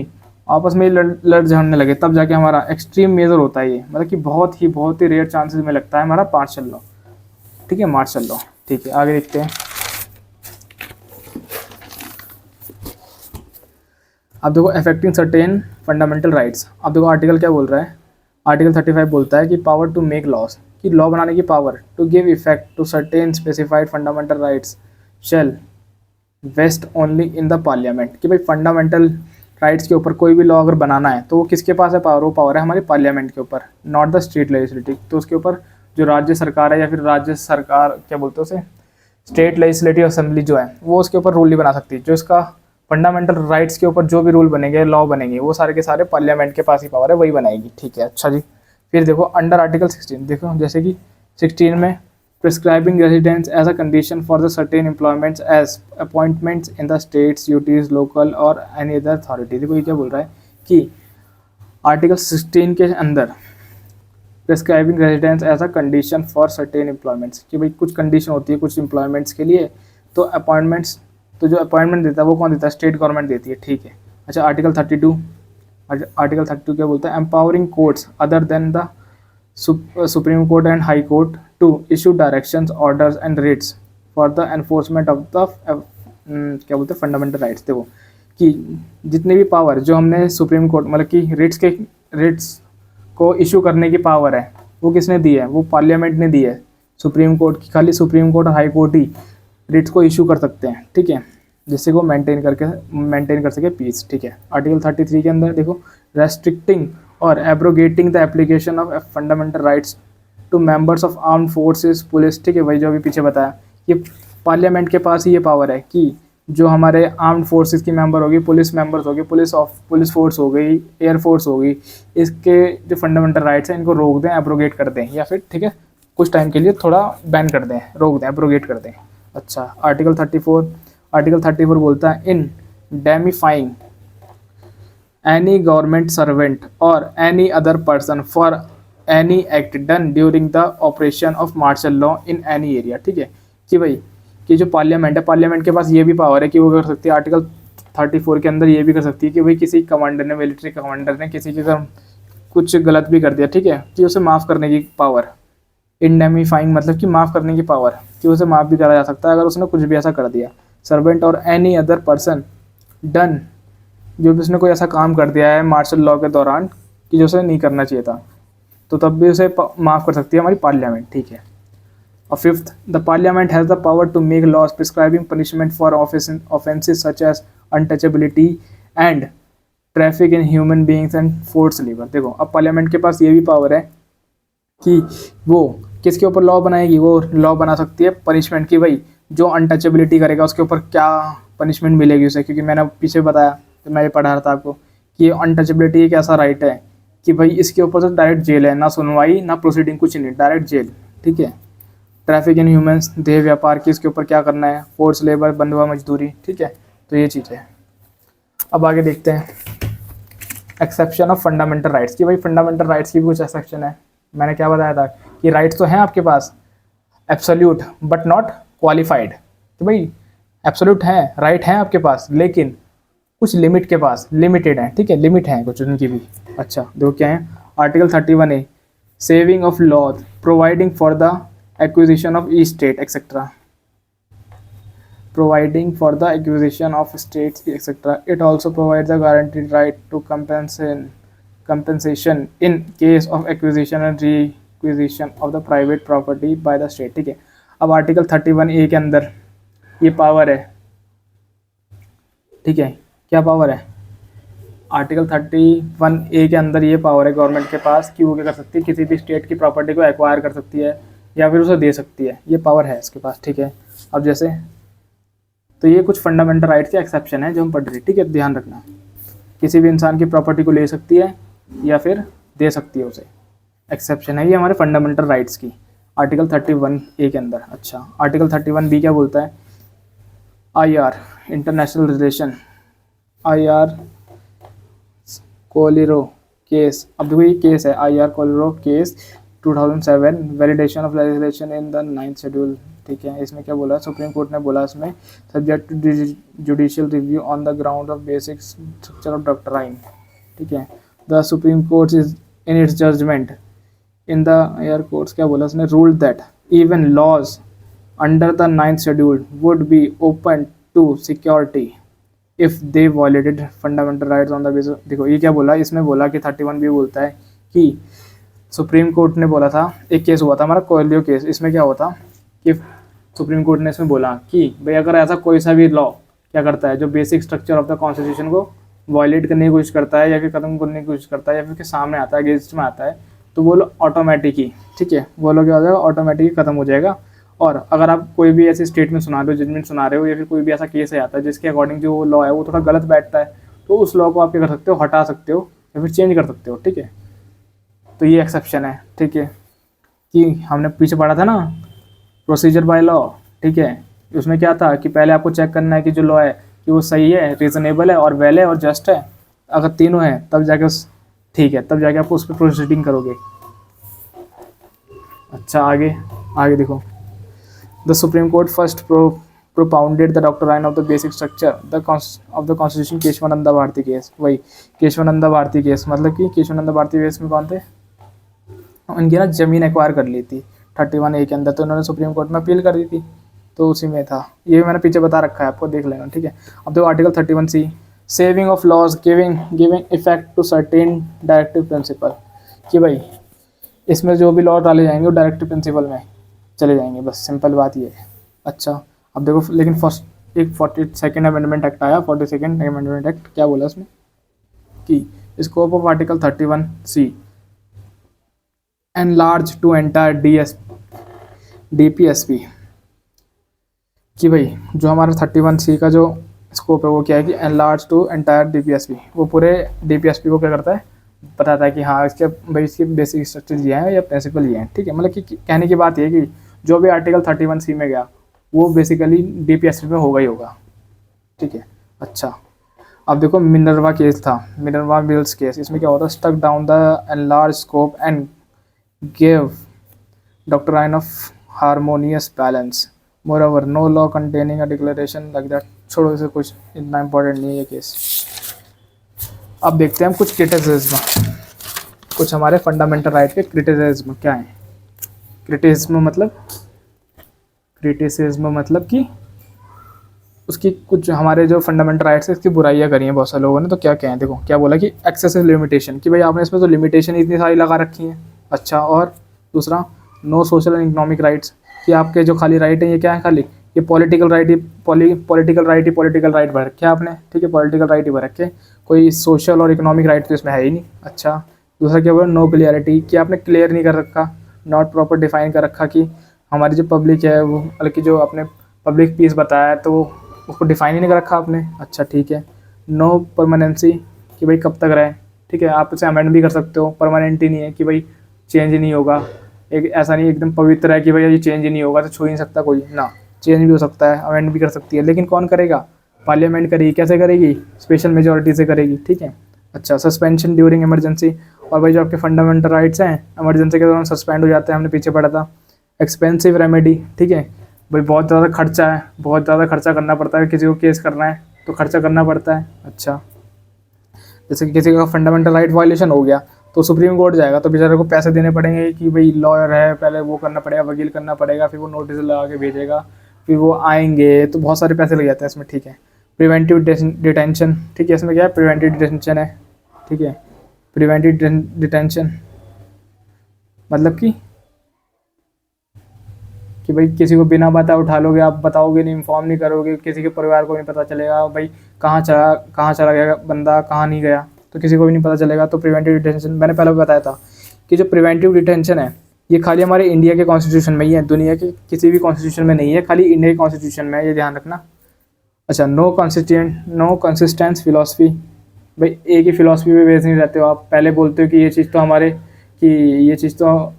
ही लड़ झगड़ने लगे, तब जाके हमारा एक्सट्रीम मेजर होता है ये, मतलब कि बहुत ही रेयर चांसेस में लगता है हमारा मार्शल लॉ, ठीक है, मार्शल लॉ, ठीक है। आगे देखते हैं। अब देखो अफेक्टिंग सर्टेन फंडामेंटल राइट्स, अब देखो आर्टिकल क्या बोल रहा है, आर्टिकल 35 बोलता है कि पावर टू मेक लॉज, कि लॉ बनाने की power, to give effect to certain specified fundamental rights shall vest only in the parliament, कि भाई फंडामेंटल राइट्स के ऊपर कोई भी लॉ अगर बनाना है तो वो किसके पास है पावर, वो पावर है हमारी पार्लियामेंट के ऊपर, नॉट द स्टेट लेजिस्लेटिव, तो उसके ऊपर जो राज्य सरकार है, या फिर राज्य सरकार क्या बोलते हैं उसे, स्टेट लेजिस्लेटिव असेंबली जो है, वो उसके ऊपर रूल नहीं बना सकती। जो इसका फंडामेंटल राइट्स के ऊपर जो भी रूल बनेंगे, लॉ बनेंगे, वो सारे के सारे पार्लियामेंट के पास ही पावर है, वही बनाएगी, ठीक है। अच्छा जी, फिर देखो अंडर आर्टिकल 16, देखो जैसे कि 16 में prescribing residence as a condition for the certain employments as appointments in the states UTs local और एनी अदर अथॉरिटी। देखो ये क्या बोल रहा है कि आर्टिकल 16 के अंदर prescribing residence as a condition for certain employments, कि भाई कुछ कंडीशन होती है कुछ एम्प्लॉयमेंट्स के लिए, तो अपॉइंटमेंट्स, तो जो अपॉइंटमेंट देता है वो कौन देता है, स्टेट गवर्नमेंट देती है, ठीक है। अच्छा आर्टिकल 32, आर्टिकल 32 क्या बोलता है, empowering courts other than the supreme court and high court to issue directions orders and writs for the enforcement of the क्या बोलते हैं फंडामेंटल राइट्स। देखो कि जितने भी पावर जो हमने सुप्रीम कोर्ट मतलब कि रिट्स को इशू करने की पावर है वो किसने दी है, वो पार्लियामेंट ने दी है सुप्रीम कोर्ट की, खाली सुप्रीम कोर्ट और हाई कोर्ट ही रिट्स को इशू कर सकते हैं, ठीक है, जिससे वो मेंटेन कर सके पीस, ठीक है। आर्टिकल 33 के अंदर देखो, रेस्ट्रिक्टिंग और abrogating the application of fundamental rights to members of armed forces police, ठीक है, वही जो अभी पीछे बताया, ये पार्लियामेंट के पास ही ये पावर है कि जो हमारे आर्म्ड फोर्सेस की मेंबर होगी, पुलिस मेंबर्स होगी, पुलिस फोर्स हो गई, एयर फोर्स हो गई, इसके जो फंडामेंटल राइट्स हैं इनको रोक दें, एब्रोगेट कर दें, या फिर ठीक है कुछ टाइम के लिए थोड़ा बैन कर दें, रोक दें, एब्रोगेट कर दें। अच्छा आर्टिकल 34 बोलता है indemnifying any government servant और any other person for any act done during the operation of martial law in any area, ठीक है, कि भाई कि जो पार्लियामेंट है, पार्लियामेंट के पास ये भी पावर है कि वो कर सकती है, आर्टिकल 34 के अंदर ये भी कर सकती है कि भाई किसी कमांडर ने, मिलिट्री कमांडर ने किसी के साथ कुछ गलत भी कर दिया, ठीक है, कि उसे माफ़ करने की पावर, इंडेमिफाइंग मतलब कि माफ़ करने की पावर, कि उसे माफ़ भी करा जा सकता है अगर उसने कुछ भी ऐसा कर दिया। सर्वेंट और एनी अदर पर्सन डन, जो भी उसने कोई ऐसा काम कर दिया है मार्शल लॉ के दौरान कि जो उसे नहीं करना चाहिए था, तो तब भी उसे माफ़ कर सकती है हमारी पार्लियामेंट, ठीक है। और fifth, the parliament has the power to make laws prescribing punishment for offences such as untouchability and traffic in human beings and force labour. देखो अब पार्लियामेंट के पास ये भी पावर है कि वो किसके ऊपर लॉ बनाएगी, वो लॉ बना सकती है पनिशमेंट की, भाई जो अनटचेबिलिटी करेगा उसके ऊपर क्या पनिशमेंट मिलेगी उसे, क्योंकि मैंने पीछे बताया तो मैं ये पढ़ा रहा था आपको कि अनटचेबिलिटी एक ऐसा राइट है कि भाई इसके ऊपर तो डायरेक्ट जेल है, ना सुनवाई ना प्रोसीडिंग, कुछ नहीं, डायरेक्ट जेल, ठीक है। ट्रैफिक इन ह्यूमंस, देह व्यापार की इसके ऊपर क्या करना है, फोर्स लेबर, बंधुआ मजदूरी, ठीक है, तो ये चीज़ है। अब आगे देखते हैं एक्सेप्शन ऑफ फंडामेंटल राइट्स, कि भाई फंडामेंटल राइट्स की भी कुछ एक्सेप्शन है। मैंने क्या बताया था कि राइट्स तो हैं आपके पास एब्सोल्यूट बट नॉट क्वालिफाइड, कि भाई एब्सोल्यूट हैं, राइट हैं आपके पास, लेकिन कुछ लिमिट के पास लिमिटेड हैं, ठीक है, लिमिट हैं कुछ उनकी भी। अच्छा देखो क्या है, article 31A saving of law providing for the acquisition of each state etc, providing for the acquisition of states etc, it also provides a guaranteed right to compensation in case of acquisition and requisition of the private property by the state, ठीक है। अब article 31A के अंदर ये power है, ठीक है, क्या पावर है, आर्टिकल 31A के अंदर ये पावर है गवर्नमेंट के पास कि वो क्या कर सकती है, किसी भी स्टेट की प्रॉपर्टी को एक्वायर कर सकती है या फिर उसे दे सकती है, ये पावर है इसके पास, ठीक है। अब जैसे तो ये कुछ फंडामेंटल राइट्स के एक्सेप्शन है जो हम पढ़ रहे हैं, ठीक है, ध्यान रखना, किसी भी इंसान की प्रॉपर्टी को ले सकती है या फिर दे सकती है उसे, एक्सेप्शन है ये हमारे फंडामेंटल राइट्स की आर्टिकल 31A के अंदर। अच्छा आर्टिकल 31B क्या बोलता है, IR international relation, IR Coelho case, अब देखो ये केस है IR Coelho case 2007 validation of legislation in the 9th schedule, ठीक है। इसमें क्या बोला, सुप्रीम कोर्ट ने बोला इसमें subject to judicial review on the ground of basic structure of doctrine, ठीक है। The supreme court is in its judgment in the air courts क्या बोला उसने, ruled that even laws under the 9th schedule would be open to security if they violated fundamental rights on the basis. देखो ये क्या बोला, इसमें बोला कि 31B बोलता है कि सुप्रीम कोर्ट ने बोला था, एक केस हुआ था हमारा कोलियो केस, इसमें क्या हुआ था कि सुप्रीम कोर्ट ने इसमें बोला कि भाई अगर ऐसा कोई सा भी लॉ क्या करता है जो basic structure of the constitution को वायलेट करने की कोशिश करता है या फिर खत्म करने की कोशिश करता है या फिर के सामने आता है, अगेंस्ट में आता है, तो वो लो ऑटोमेटिक ही, ठीक है, वो लो क्या हो जाएगा, ऑटोमेटिक खत्म हो जाएगा। और अगर आप कोई भी ऐसी स्टेटमेंट सुना रहे हो, जजमेंट सुना रहे हो, या फिर कोई भी ऐसा केस है आता है जिसके अकॉर्डिंग जो लॉ है वो थोड़ा गलत बैठता है, तो उस लॉ को आप क्या कर सकते हो, हटा सकते हो या फिर चेंज कर सकते हो, ठीक है। तो ये एक्सेप्शन है, ठीक है, कि हमने पीछे पढ़ा था ना प्रोसीजर बाय लॉ, ठीक है, उसमें क्या था कि पहले आपको चेक करना है कि जो लॉ है कि वो सही है, रीज़नेबल है और वैल है और जस्ट है, अगर तीनों हैं तब जाके उस ठीक है, तब जाके आप उस पर प्रोसीडिंग करोगे। अच्छा आगे, आगे देखो, the supreme court first propounded the doctrine of the basic structure of the constitution Kesavananda Bharati case. वही केशवानंदा भारती केस, मतलब कि केशवानंदा भारती केस में कौन थे, उनकी ना जमीन एक्वायर कर ली थी 31A के अंदर, तो उन्होंने सुप्रीम कोर्ट में अपील कर दी थी, तो उसी में था ये, मैंने पीछे बता रखा है आपको, देख लेना, ठीक है। अब देखो article 31C, saving of laws giving effect to certain directive principle, कि भाई इसमें जो भी लॉ डाले जाएंगे वो डायरेक्टिव प्रिंसिपल में चले जाएंगे, बस सिंपल बात ये है। अच्छा अब देखो, लेकिन फर्स्ट एक 42nd अमेंडमेंट एक्ट आया, 42nd अमेंडमेंट एक्ट क्या बोला उसमें कि scope of article 31C enlarge to entire DPSP, कि भाई जो हमारा 31C का जो स्कोप है वो क्या है कि एनलार्ज टू एंटायर DPSP, वो पूरे DPSP को क्या करता है, बताता है कि हाँ इसके भाई इसके बेसिक स्ट्रक्चर ये हैं या प्रिंसिपल ये हैं, ठीक है। मतलब कि कहने की बात ये है कि जो भी आर्टिकल 31C में गया वो बेसिकली DPSP में होगा ही होगा, ठीक है। अच्छा अब देखो मिनर्वा केस था, मिनर्वा मिल्स केस, इसमें क्या होता है, struck down the enlarge scope and give doctrine of harmonious balance, moreover no law containing a declaration like that. छोड़ो, इसे कुछ इतना इंपॉर्टेंट नहीं है ये केस। अब देखते हैं हम कुछ क्रिटिसिज्म, कुछ हमारे फंडामेंटल राइट के क्रिटिसिज्म क्या है। क्रिटिसिज्म मतलब कि उसकी कुछ हमारे जो फंडामेंटल राइट्स है इसकी बुराइयां करी हैं बहुत सारे लोगों ने, तो क्या कहें, देखो क्या बोला कि एक्सेसिव लिमिटेशन, कि भाई आपने इसमें तो लिमिटेशन इतनी सारी लगा रखी हैं। अच्छा, और दूसरा no social and economic rights, कि आपके जो खाली राइट है ये क्या है, खाली ये पॉलिटिकल राइट ही पॉलिटिकल राइट भर रखे आपने, ठीक है, पॉलिटिकल राइट ही भर रखे, कोई सोशल और इकोनॉमिक राइट तो इसमें है ही नहीं। अच्छा दूसरा क्या बोला, नो क्लियरिटी, कि आपने क्लियर नहीं कर रखा, नॉट प्रॉपर डिफाइन कर रखा कि हमारी जो पब्लिक है वो, बल्कि जो आपने पब्लिक पीस बताया है तो उसको डिफाइन ही नहीं कर रखा आपने। अच्छा ठीक है, नो परमानेंसी, कि भाई कब तक रहे, ठीक है, आप इसे अमेंड भी कर सकते हो, परमानेंट ही नहीं है कि भाई चेंज ही नहीं होगा, एक ऐसा नहीं एकदम पवित्र है कि भाई ये चेंज ही नहीं होगा तो छू ही नहीं सकता कोई ना, चेंज भी हो सकता है, अमेंड भी कर सकती है, लेकिन कौन करेगा, पार्लियामेंट करेगी, कैसे करेगी, स्पेशल मेजोरिटी से करेगी, ठीक है। अच्छा सस्पेंशन ड्यूरिंग इमरजेंसी, और भाई जो आपके फंडामेंटल राइट्स हैं इमरजेंसी के दौरान सस्पेंड हो जाते हैं, हमने पीछे पढ़ा था। एक्सपेंसिव रेमेडी, ठीक है, भाई बहुत ज़्यादा खर्चा है, बहुत ज़्यादा खर्चा करना पड़ता है, किसी को केस करना है तो खर्चा करना पड़ता है। अच्छा जैसे कि किसी का फंडामेंटल राइट वायलेशन हो गया तो सुप्रीम कोर्ट जाएगा तो बेचारे को पैसे देने पड़ेंगे, कि भाई लॉयर है, पहले वो करना पड़ेगा, वकील करना पड़ेगा, फिर वो नोटिस लगा के भेजेगा, फिर वो आएंगे, तो बहुत सारे पैसे लग जाते हैं इसमें, ठीक है। प्रिवेंटिव डिटेंशन, ठीक है, इसमें क्या है, प्रिवेंटिव डिटेंशन है, ठीक है। प्रिवेंटिव डिटेंशन मतलब कि भाई किसी को बिना बता उठा लोगे, आप बताओगे नहीं, इन्फॉर्म नहीं करोगे, किसी के परिवार को नहीं पता चलेगा भाई कहाँ चला गया बंदा, कहाँ नहीं गया, तो किसी को भी नहीं पता चलेगा, तो प्रिवेंटिव डिटेंशन मैंने पहले भी बताया था कि जो प्रिवेंटिव डिटेंशन है ये खाली हमारे इंडिया के कॉन्स्टिट्यूशन में ही है, दुनिया के किसी भी कॉन्स्टिट्यूशन में नहीं है, खाली इंडिया के कॉन्स्टिट्यूशन में है, ये ध्यान रखना। अच्छा नो कंसिस्टेंस फिलॉसफी, भाई एक ही फिलॉसफी पे बेस नहीं रहते हो आप, पहले बोलते हो कि ये चीज़ तो हमारे कि ये चीज़ तो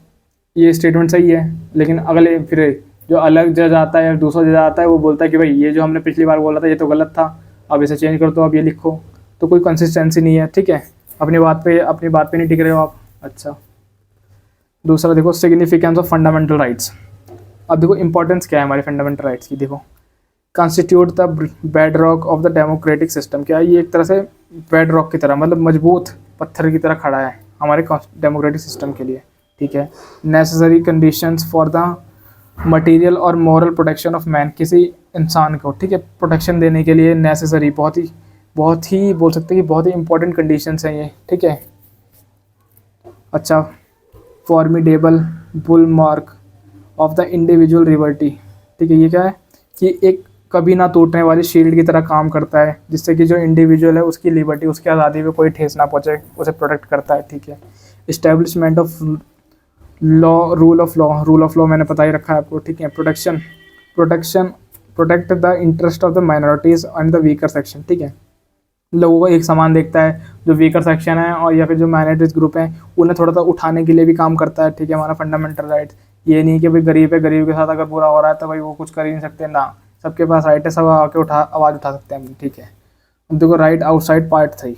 ये स्टेटमेंट सही है, लेकिन अगले फिर जो अलग जज आता है या दूसरा जज आता है वो बोलता है कि भाई ये जो हमने पिछली बार बोला था ये तो गलत था, अब इसे चेंज कर दो, अब ये लिखो, तो कोई कंसिस्टेंसी नहीं है, ठीक है, अपनी बात पे नहीं टिक रहे हो आप। अच्छा दूसरा देखो सिग्निफिकेंस ऑफ फंडामेंटल राइट्स, अब देखो इंपॉर्टेंस क्या है हमारे फंडामेंटल राइट्स की, देखो constitute the bed rock of the democratic system, क्या है ये एक तरह से बेड रॉक की तरह, मतलब मजबूत पत्थर की तरह खड़ा है हमारे डेमोक्रेटिक सिस्टम के लिए, ठीक है। Necessary conditions for the material और मॉरल प्रोटेक्शन ऑफ मैन, किसी इंसान को, ठीक है, प्रोटेक्शन देने के लिए नेसेसरी, बहुत ही बोल सकते हैं कि बहुत ही इंपॉर्टेंट कंडीशंस हैं ये, ठीक है। अच्छा formidable bull mark of the individual liberty, ठीक है, ये क्या है कि एक कभी ना टूटने वाली शील्ड की तरह काम करता है, जिससे कि जो इंडिविजुअल है उसकी लिबर्टी, उसकी आज़ादी पे कोई ठेस ना पहुँचे, उसे प्रोटेक्ट करता है, ठीक है। Establishment of law, rule of law मैंने बता ही रखा है आपको, ठीक है। Protect the interest of the minorities and the weaker section, ठीक है, लोगों को एक समान देखता है, जो वीकर सेक्शन है और या फिर जो माइनॉरिटीज़ ग्रुप हैं उन्हें थोड़ा सा उठाने के लिए भी काम करता है, ठीक है, हमारा फंडामेंटल राइट। ये नहीं कि भाई गरीब है, गरीब के साथ अगर बुरा हो रहा है तो भाई वो कुछ कर ही नहीं सकते ना, सबके पास राइट है, सब आके आवाज़ उठा सकते हैं, ठीक है। अब देखो right outside part 3,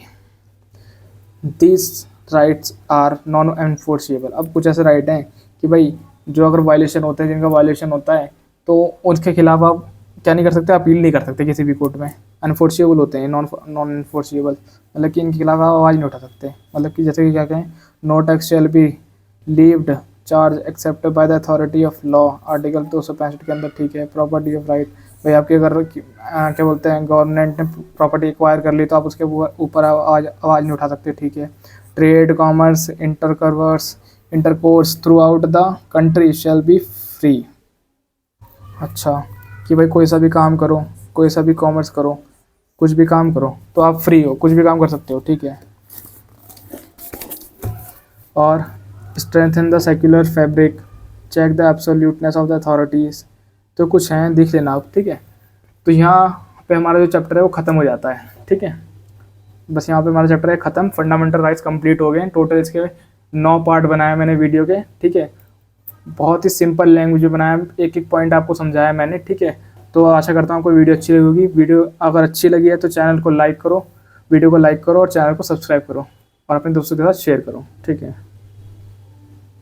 this rights are non enforceable, अब कुछ ऐसे राइट हैं कि भाई जो अगर वायलेशन होते हैं, जिनका वायलेशन होता है, तो उसके खिलाफ आप क्या नहीं कर सकते, अपील नहीं कर सकते किसी भी कोर्ट में, अनफोर्सिएबल होते हैं, नॉन इन्फोर्सिएबल, मतलब कि इनके खिलाफ आप आवाज़ नहीं उठा सकते। मतलब कि जैसे कि क्या कहें, no tax shall be levied charge except by the authority of law, article 265 के अंदर, ठीक है। प्रॉपर्टी ऑफ राइट, भाई आपके अगर क्या बोलते हैं, गवर्नमेंट ने प्रॉपर्टी एक्वायर कर ली तो आप उसके ऊपर आवाज़ नहीं उठा सकते, ठीक है। Trade, commerce, intercourse through out the country shall be free. अच्छा, कि भाई कोई सा भी काम करो, कोई सा भी कॉमर्स करो, कुछ भी काम करो तो आप फ्री हो, कुछ भी काम कर सकते हो, ठीक है। और strengthen the secular fabric, check the absoluteness of the authorities, तो कुछ हैं, देख लेना आप, ठीक है। तो यहाँ पे हमारा जो चैप्टर है वो ख़त्म हो जाता है, ठीक है। बस यहाँ पे हमारा चैप्टर है ख़त्म, फंडामेंटल राइट्स कंप्लीट हो गए। टोटल इसके 9 पार्ट बनाया मैंने वीडियो के, ठीक है। बहुत ही सिंपल लैंग्वेज में बनाया, एक एक पॉइंट आपको समझाया मैंने, ठीक है। तो आशा करता हूँ आपको वीडियो अच्छी लगी होगी। वीडियो अगर अच्छी लगी है तो चैनल को लाइक करो, वीडियो को लाइक करो और चैनल को सब्सक्राइब करो और अपने दोस्तों के साथ शेयर करो, ठीक है।